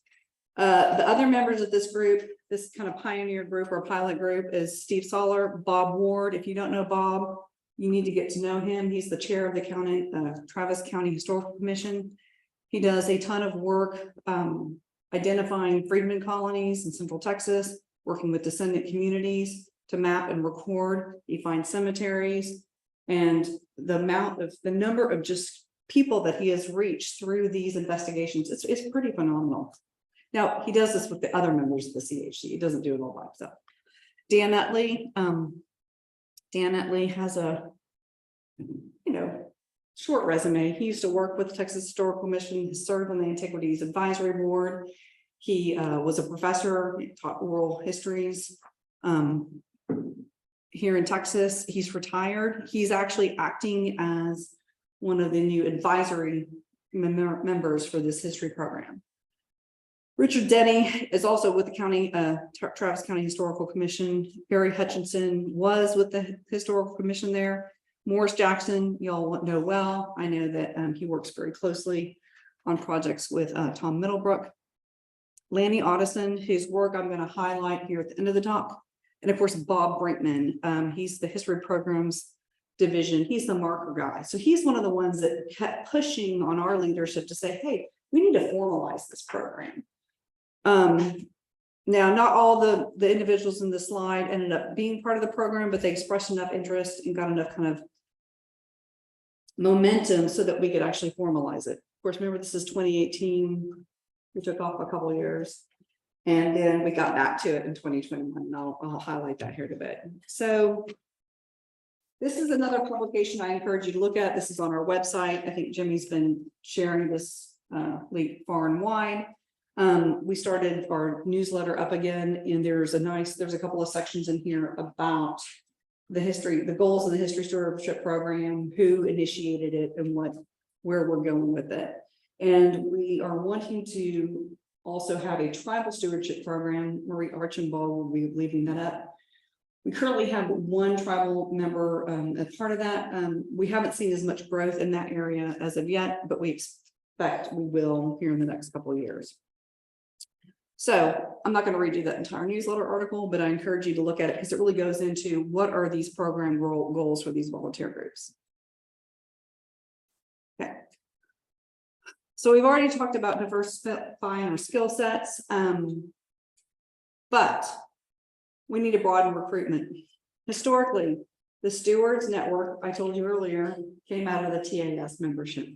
The other members of this group, this kind of pioneer group or pilot group, is Steve Soller, Bob Ward. If you don't know Bob, you need to get to know him. He's the chair of the Travis County Historical Commission. He does a ton of work identifying freedmen colonies in Central Texas, working with descendant communities to map and record. He finds cemeteries, and the number of just people that he has reached through these investigations, it's pretty phenomenal. Now, he does this with the other members of the CHC. He doesn't do it all by himself. Dan Utley has a, short resume. He used to work with the Texas Historical Commission, he served on the Antiquities Advisory Board. He was a professor, he taught oral histories here in Texas. He's retired. He's actually acting as one of the new advisory members for this history program. Richard Denny is also with the county, Travis County Historical Commission. Barry Hutchinson was with the Historical Commission there. Morris Jackson, y'all know well. I know that he works very closely on projects with Tom Middlebrook. Lanny Otteson, whose work I'm going to highlight here at the end of the talk. And of course, Bob Brinkman. He's the History Programs Division. He's the marker guy. So he's one of the ones that kept pushing on our leadership to say, hey, we need to formalize this program. Now, not all the individuals in the slide ended up being part of the program, but they expressed enough interest and got enough kind of momentum so that we could actually formalize it. Of course, remember this is 2018. We took off a couple of years, and then we got back to it in 2021. And I'll highlight that here in a bit. So this is another publication I encourage you to look at. This is on our website. I think Jimmy's been sharing this far and wide. We started our newsletter up again, and there's a couple of sections in here about the history, the goals of the history stewardship program, who initiated it, and where we're going with it. And we are wanting to also have a tribal stewardship program. Marie Archambault will be leading that up. We currently have one tribal member as part of that. We haven't seen as much growth in that area as of yet, but we expect we will here in the next couple of years. So I'm not going to redo that entire newsletter article, but I encourage you to look at it because it really goes into what are these program goals for these volunteer groups. Okay. So we've already talked about diversifying our skill sets, but we need to broaden recruitment. Historically, the Stewards network, I told you earlier, came out of the TAS membership,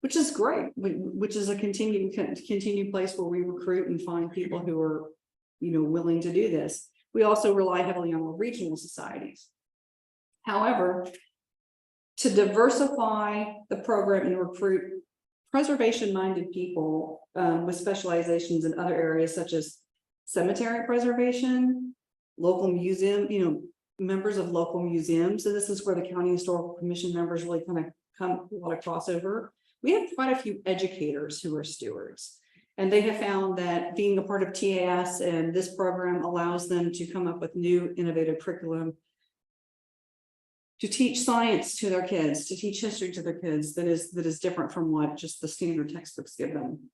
which is great, which is a continued place where we recruit and find people who are, willing to do this. We also rely heavily on our regional societies. However, to diversify the program and recruit preservation-minded people with specializations in other areas such as cemetery preservation, local museum, members of local museums. So this is where the County Historical Commission members really kind of come a lot of crossover. We have quite a few educators who are stewards, and they have found that being a part of TAS and this program allows them to come up with new innovative curriculum to teach science to their kids, to teach history to their kids that is different from what just the standard textbooks give them.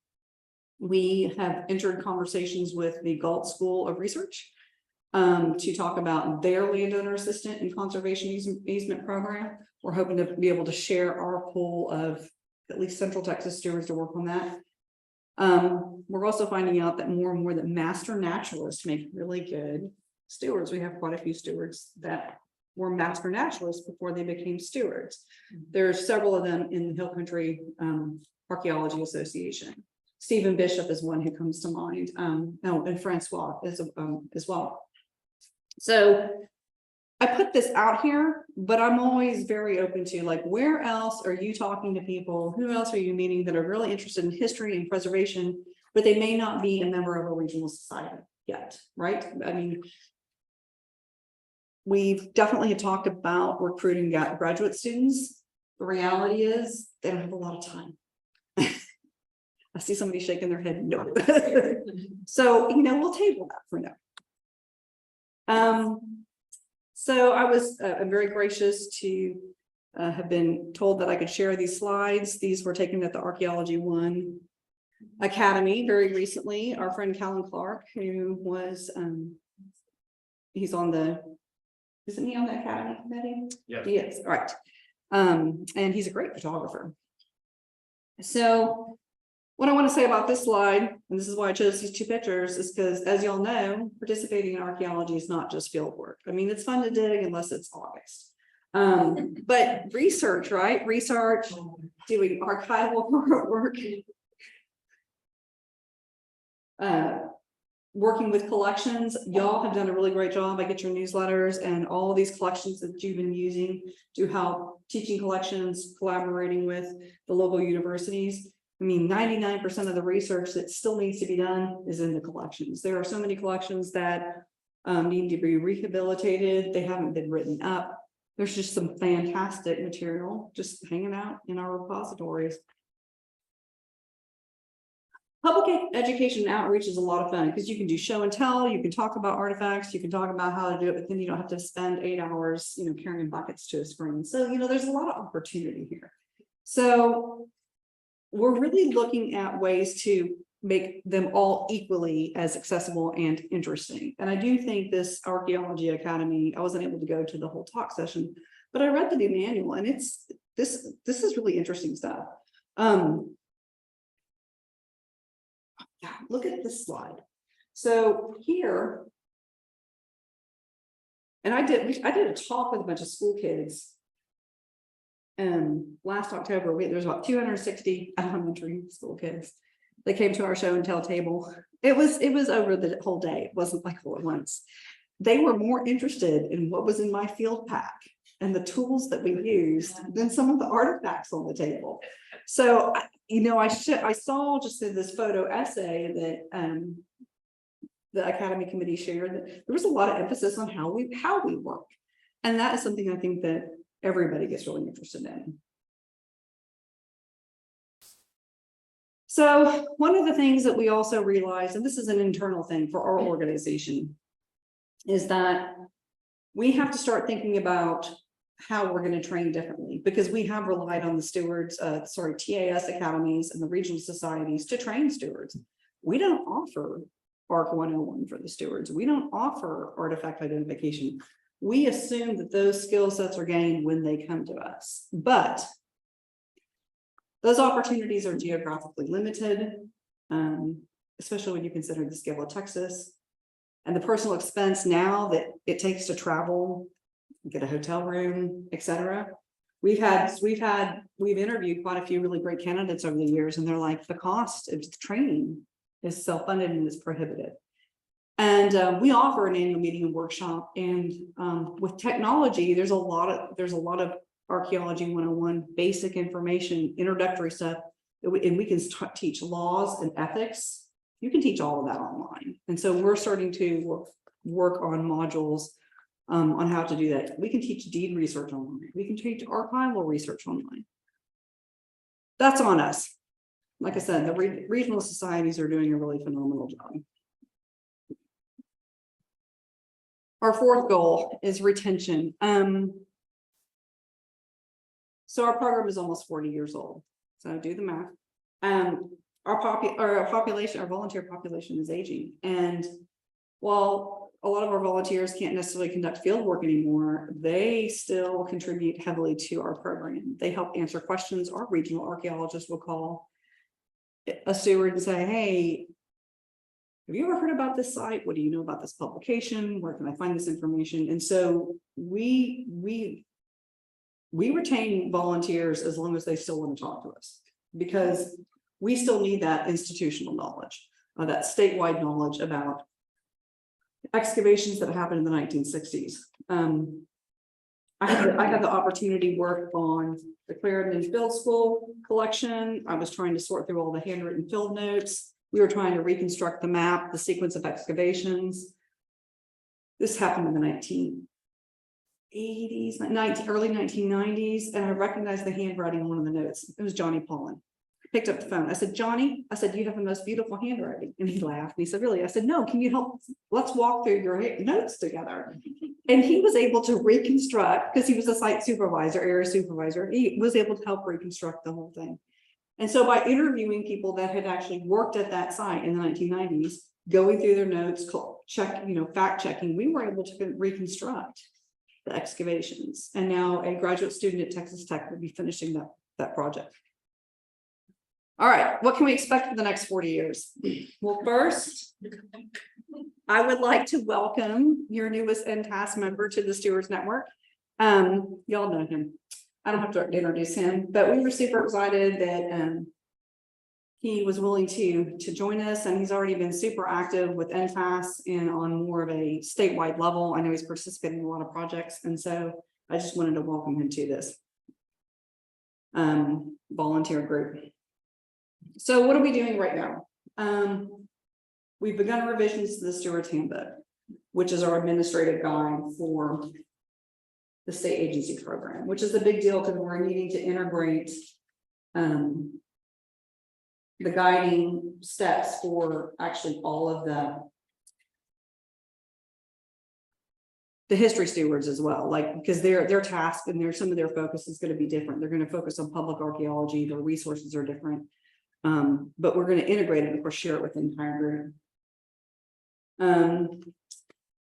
We have entered conversations with the Galt School of Research to talk about their landowner assistant and conservation easement program. We're hoping to be able to share our pool of at least Central Texas stewards to work on that. We're also finding out that more and more that master naturalists make really good stewards. We have quite a few stewards that were master naturalists before they became stewards. There's several of them in the Hill Country Archeology Association. Stephen Bishop is one who comes to mind. And Francois is as well. So I put this out here, but I'm always very open to where else are you talking to people? Who else are you meeting that are really interested in history and preservation but they may not be a member of a regional society yet, right? I mean, we've definitely talked about recruiting graduate students. The reality is they don't have a lot of time. I see somebody shaking their head, no. So, we'll table that for now. So I'm very gracious to have been told that I could share these slides. These were taken at the Archeology One Academy very recently. Our friend Callan Clark, who was, isn't he on the Academy committee? Yeah. He is, all right. And he's a great photographer. So what I want to say about this slide, and this is why I chose these two pictures, is because, as y'all know, participating in archaeology is not just field work. I mean, it's fun to dig unless it's August. But research, right? Research, doing archival work, working with collections. Y'all have done a really great job. I get your newsletters and all of these collections that you've been using to help teaching collections, collaborating with the local universities. I mean, 99% of the research that still needs to be done is in the collections. There are so many collections that need to be rehabilitated. They haven't been written up. There's just some fantastic material just hanging out in our repositories. Public education and outreach is a lot of fun because you can do show and tell, you can talk about artifacts, you can talk about how to do it, but then you don't have to spend 8 hours, carrying buckets to a screen. So, there's a lot of opportunity here. So we're really looking at ways to make them all equally as accessible and interesting. And I do think this Archeology Academy, I wasn't able to go to the whole talk session, but I read the new manual and this is really interesting stuff. Yeah, look at this slide. So here, and I did a talk with a bunch of school kids. Last October, there was about 260 elementary school kids. They came to our show and tell table. It was over the whole day. It wasn't like all at once. They were more interested in what was in my field pack and the tools that we used than some of the artifacts on the table. So, I saw just in this photo essay that the Academy Committee shared that there was a lot of emphasis on how we work. And that is something I think that everybody gets really interested in. So one of the things that we also realized, and this is an internal thing for our organization, is that we have to start thinking about how we're going to train differently, because we have relied on the stewards, TAS academies and the regional societies to train stewards. We don't offer ARC 101 for the stewards. We don't offer artifact identification. We assume that those skill sets are gained when they come to us, but those opportunities are geographically limited, especially when you consider the scale of Texas and the personal expense now that it takes to travel, get a hotel room, etc. We've interviewed quite a few really great candidates over the years, and they're like, the cost of training is self-funded and is prohibitive. And we offer an annual meeting and workshop, and with technology, there's a lot of Archeology 101 basic information, introductory stuff, and we can teach laws and ethics. You can teach all of that online, and so we're starting to work on modules on how to do that. We can teach deed research online. We can teach archival research online. That's on us. Like I said, the regional societies are doing a really phenomenal job. Our fourth goal is retention. So our program is almost 40 years old. So do the math. Our volunteer population is aging. And while a lot of our volunteers can't necessarily conduct field work anymore, they still contribute heavily to our program. They help answer questions. Our regional archaeologist will call a steward and say, hey, have you ever heard about this site? What do you know about this publication? Where can I find this information? And so we retain volunteers as long as they still want to talk to us, because we still need that institutional knowledge, that statewide knowledge about excavations that happened in the 1960s. I had the opportunity to work on the Clarendon Field School collection. I was trying to sort through all the handwritten field notes. We were trying to reconstruct the map, the sequence of excavations. This happened in the 1980s, early 1990s, and I recognized the handwriting on one of the notes. It was Johnny Paulin. Picked up the phone. I said, Johnny, I said, you have the most beautiful handwriting. And he laughed. And he said, really? I said, no, can you help? Let's walk through your notes together. And he was able to reconstruct, because he was a site supervisor, area supervisor. He was able to help reconstruct the whole thing. And so by interviewing people that had actually worked at that site in the 1990s, going through their notes, fact checking, we were able to reconstruct the excavations. And now a graduate student at Texas Tech will be finishing that project. All right, what can we expect for the next 40 years? Well, first, I would like to welcome your newest NTAS member to the Stewards Network. Y'all know him. I don't have to introduce him, but we were super excited that he was willing to join us, and he's already been super active with NTAS and on more of a statewide level. I know he's participating in a lot of projects, and so I just wanted to welcome him to this volunteer group. So what are we doing right now? We've begun revisions to the Stewards Handbook, which is our administrative guide for the state agency program, which is a big deal because we're needing to integrate the guiding steps for actually all of the history stewards as well, because their task and some of their focus is going to be different. They're going to focus on public archaeology. Their resources are different. But we're going to integrate it and of course share it with the entire group.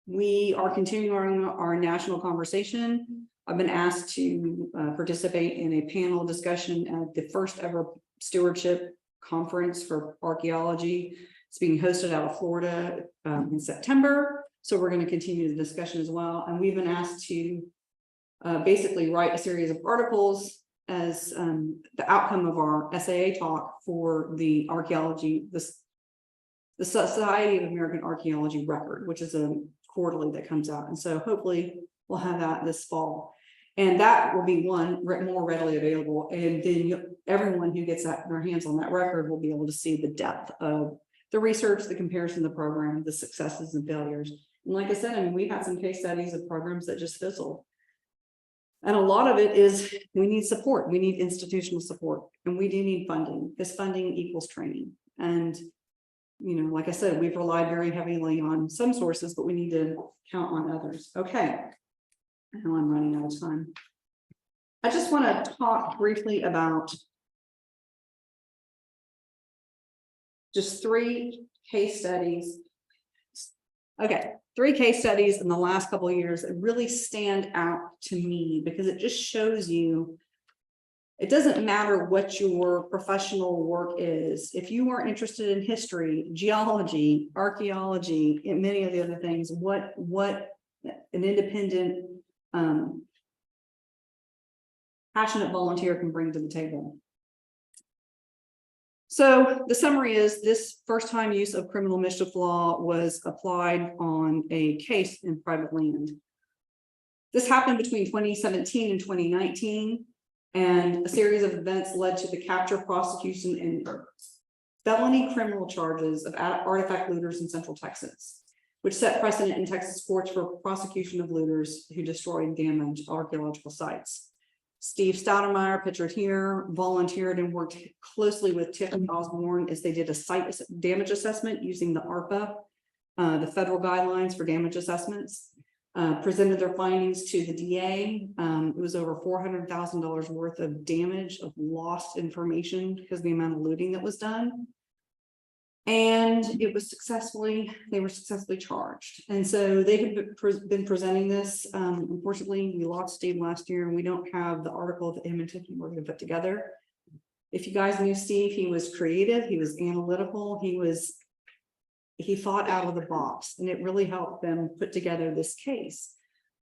We are continuing our national conversation. I've been asked to participate in a panel discussion at the first ever stewardship conference for archaeology. It's being hosted out of Florida in September. So we're going to continue the discussion as well. And we've been asked to basically write a series of articles as the outcome of our SAA talk for the archaeology, the Society of American Archaeology record, which is a quarterly that comes out. And so hopefully we'll have that this fall. And that will be more readily available. And then everyone who gets their hands on that record will be able to see the depth of the research, the comparison of the program, the successes and failures. And like I said, I mean, we've had some case studies of programs that just fizzled. And a lot of it is we need support. We need institutional support, and we do need funding, because funding equals training. And, like I said, we've relied very heavily on some sources, but we need to count on others. Okay. I know I'm running out of time. I just want to talk briefly about just 3 case studies. Okay, 3 case studies in the last couple of years that really stand out to me, because it just shows you it doesn't matter what your professional work is. If you are interested in history, geology, archaeology, and many of the other things, what an independent, passionate volunteer can bring to the table. So the summary is this first time use of criminal mischief law was applied on a case in private land. This happened between 2017 and 2019, and a series of events led to the capture, prosecution, and felony criminal charges of artifact looters in Central Texas, which set precedent in Texas courts for prosecution of looters who destroy and damage archaeological sites. Steve Stoudemeyer, pictured here, volunteered and worked closely with Tiffany Osborne as they did a site damage assessment using the ARPA, the federal guidelines for damage assessments, presented their findings to the DA. It was over $400,000 worth of damage, of lost information because of the amount of looting that was done. And they were successfully charged. And so they have been presenting this. Unfortunately, we lost Steve last year, and we don't have the article that him and Tiffany were going to put together. If you guys knew Steve, he was creative, he was analytical, he thought out of the box, and it really helped them put together this case.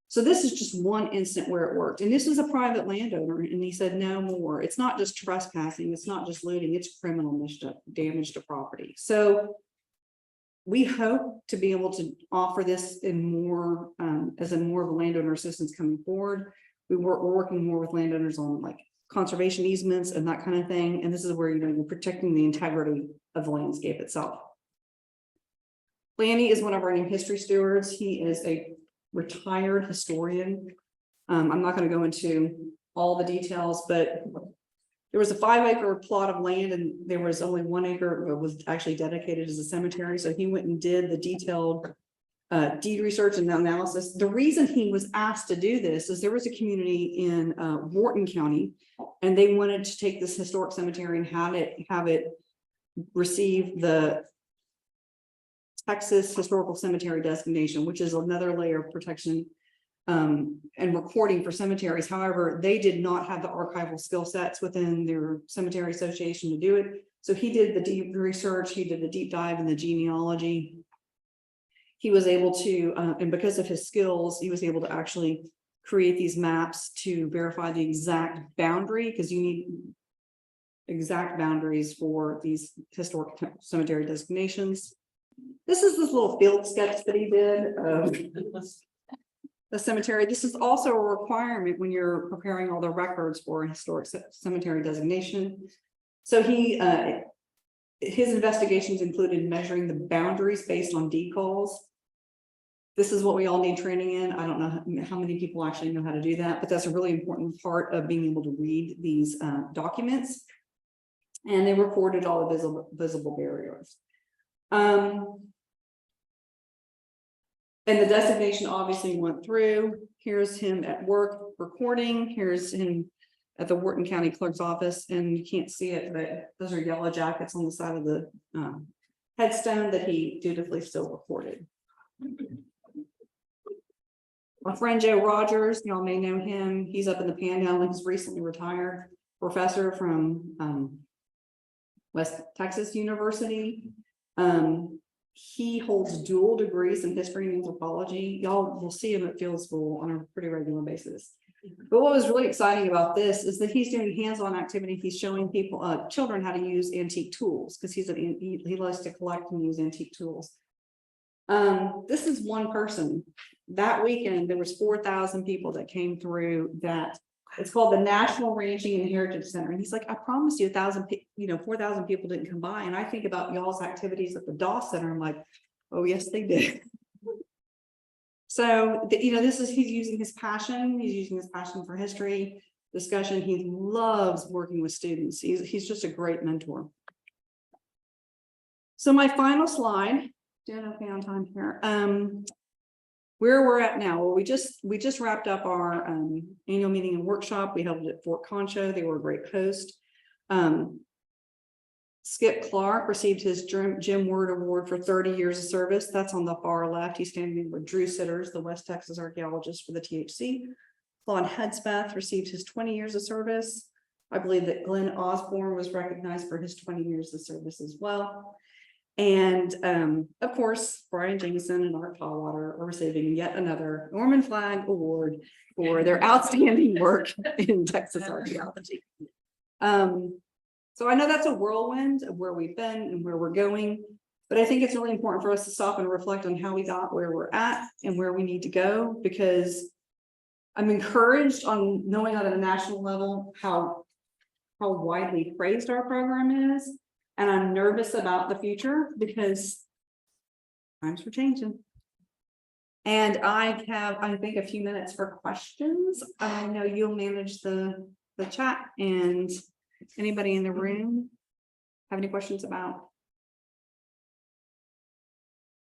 So this is just one instant where it worked. And this was a private landowner, and he said, no more. It's not just trespassing. It's not just looting. It's criminal mischief, damage to property. So we hope to be able to offer this in more, as a more of a landowner assistance coming forward. We're working more with landowners on like conservation easements and that kind of thing. And this is where, you're protecting the integrity of the landscape itself. Lanny is one of our new history stewards. He is a retired historian. I'm not going to go into all the details, but there was a 5-acre plot of land and there was only 1 acre that was actually dedicated as a cemetery. So he went and did the detailed deed research and analysis. The reason he was asked to do this is there was a community in Wharton County, and they wanted to take this historic cemetery and have it receive the Texas Historical Cemetery designation, which is another layer of protection and recording for cemeteries. However, they did not have the archival skill sets within their cemetery association to do it. So he did the deep research, he did the deep dive in the genealogy. He was able to, and because of his skills, he was able to actually create these maps to verify the exact boundary, because you need exact boundaries for these historic cemetery designations. This is this little field sketch that he did of the cemetery. This is also a requirement when you're preparing all the records for a historic cemetery designation. So his investigations included measuring the boundaries based on deed calls. This is what we all need training in. I don't know how many people actually know how to do that, but that's a really important part of being able to read these documents. And they recorded all the visible barriers. And the designation obviously went through. Here's him at work recording. Here's him at the Wharton County Clerk's office, and you can't see it, but those are yellow jackets on the side of the headstone that he dutifully still recorded. My friend Joe Rogers, y'all may know him. He's up in the Panhandle. He's recently retired professor from West Texas University. He holds dual degrees in history and anthropology. Y'all will see him at field school on a pretty regular basis. But what was really exciting about this is that he's doing hands-on activity. He's showing people, children, how to use antique tools, because he likes to collect and use antique tools. This is one person. That weekend, there was 4,000 people that came through that. It's called the National Ranching and Heritage Center. And he's like, I promised you 4,000 people didn't come by. And I think about y'all's activities at the Doss Center. I'm like, oh, yes, they did. So, he's using his passion. He's using his passion for history discussion. He loves working with students. He's just a great mentor. So my final slide, doing okay on time here. Where we're at now. Well, we just wrapped up our annual meeting and workshop. We held it at Fort Concho. They were a great host. Skip Clark received his Jim Word Award for 30 years of service. That's on the far left. He's standing with Drew Sitters, the West Texas archaeologist for the THC. Claude Hedspeth received his 20 years of service. I believe that Glenn Osborne was recognized for his 20 years of service as well. And of course, Brian Jameson and Art Tallwater are receiving yet another Norman Flagg Award for their outstanding work in Texas archaeology. So I know that's a whirlwind of where we've been and where we're going, but I think it's really important for us to stop and reflect on how we got where we're at and where we need to go, because I'm encouraged on knowing at a national level how widely praised our program is. And I'm nervous about the future because times are changing. And I have, I think, a few minutes for questions. I know you'll manage the chat, and anybody in the room have any questions about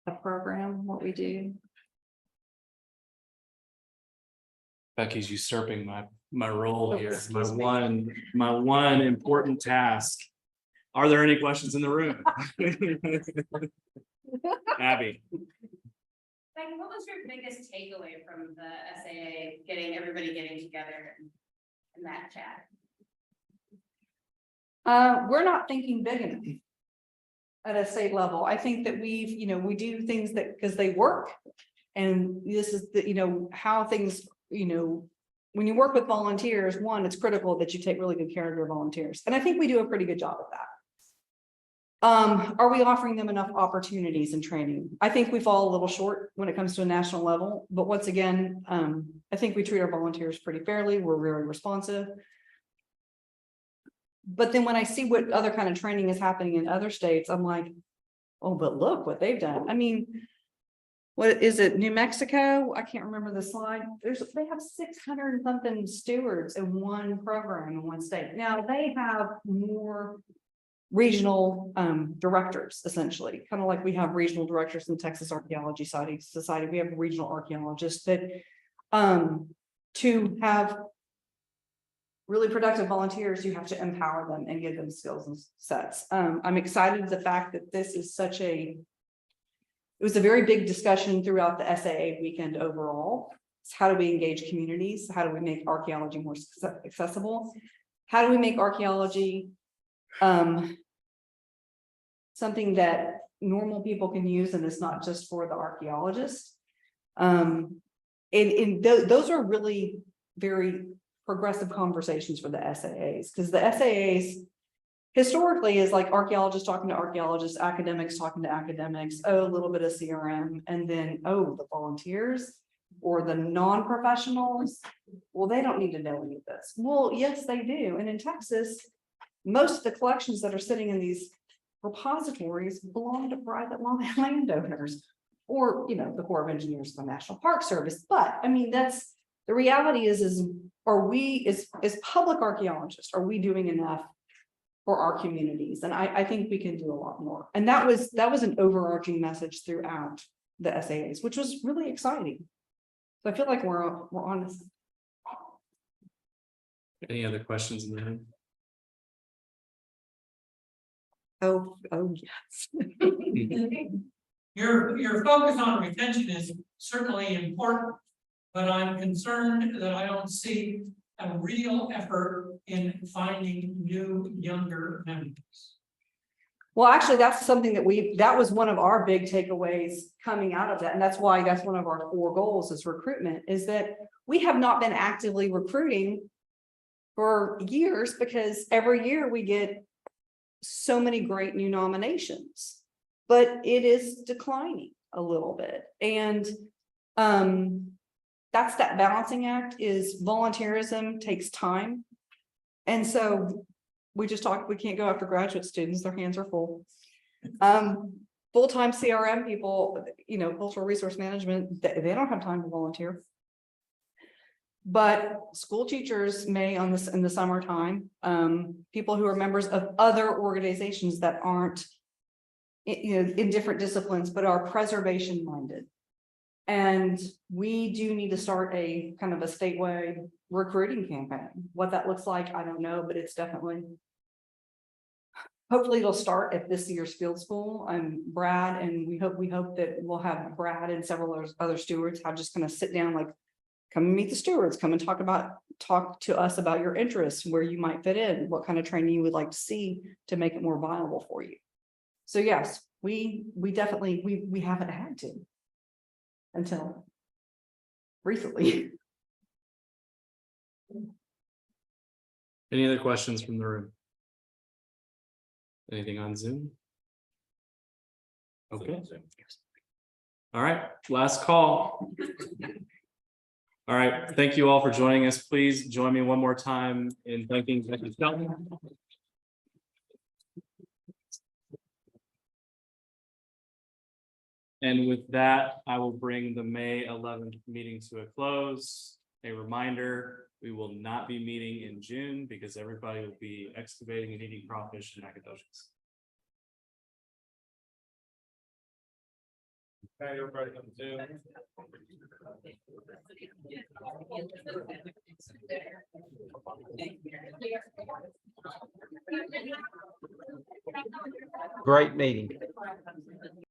the program, what we do? Becky's usurping my role here. My one important task. Are there any questions in the room? Abby. Like, what was your biggest takeaway from the SAA, everybody getting together in that chat? We're not thinking big enough at a state level. I think that we do things that because they work, and this is how things, when you work with volunteers, one, it's critical that you take really good care of your volunteers, and I think we do a pretty good job of that. Are we offering them enough opportunities and training? I think we fall a little short when it comes to a national level, but once again, I think we treat our volunteers pretty fairly. We're very responsive. But then when I see what other kind of training is happening in other states, I'm like, oh, but look what they've done. I mean, what is it, New Mexico? I can't remember the slide. They have 600 and something stewards in one program in one state. Now they have more regional directors, essentially, kind of like we have regional directors in the Texas Archeology Society. We have regional archaeologists, but to have really productive volunteers, you have to empower them and give them skills and sets. I'm excited the fact that this is it was a very big discussion throughout the SAA weekend overall. It's how do we engage communities? How do we make archaeology more accessible? How do we make archaeology something that normal people can use, and it's not just for the archaeologists? Those are really very progressive conversations for the SAAs, because the SAAs historically is like archaeologists talking to archaeologists, academics talking to academics, a little bit of CRM, and then, the volunteers or the non-professionals, well, they don't need to know any of this. Well, yes, they do. And in Texas, most of the collections that are sitting in these repositories belong to private landowners, or, the Corps of Engineers, the National Park Service. But I mean, that's the reality is are we, as public archaeologists, are we doing enough for our communities? And I think we can do a lot more. And that was an overarching message throughout the SAAs, which was really exciting. So I feel like we're on this. Any other questions in the room? Oh, yes. Your focus on retention is certainly important, but I'm concerned that I don't see a real effort in finding new, younger members. Well, actually, that's something that was one of our big takeaways coming out of that. And that's why that's one of our 4 goals is recruitment, is that we have not been actively recruiting for years, because every year we get so many great new nominations, but it is declining a little bit. And that's that balancing act. Is volunteerism takes time. And so we just talked, we can't go after graduate students, their hands are full. Full-time CRM people, cultural resource management, they don't have time to volunteer. But school teachers may in the summertime, people who are members of other organizations that aren't in different disciplines, but are preservation minded. And we do need to start a kind of a statewide recruiting campaign. What that looks like, I don't know, but it's definitely, hopefully it'll start at this year's field school. Brad, and we hope that we'll have Brad and several other stewards have just kind of sit down, like, come and meet the stewards, come and talk to us about your interests, where you might fit in, what kind of training you would like to see to make it more viable for you. So yes, we definitely, we haven't had to until recently. Any other questions from the room? Anything on Zoom? Okay. All right, last call. All right, thank you all for joining us. Please join me one more time in thanking Becky Shelton. And with that, I will bring the May 11th meeting to a close. A reminder, we will not be meeting in June because everybody will be excavating and eating crawfish in Nacogdoches. Okay, everybody on Zoom. Great meeting.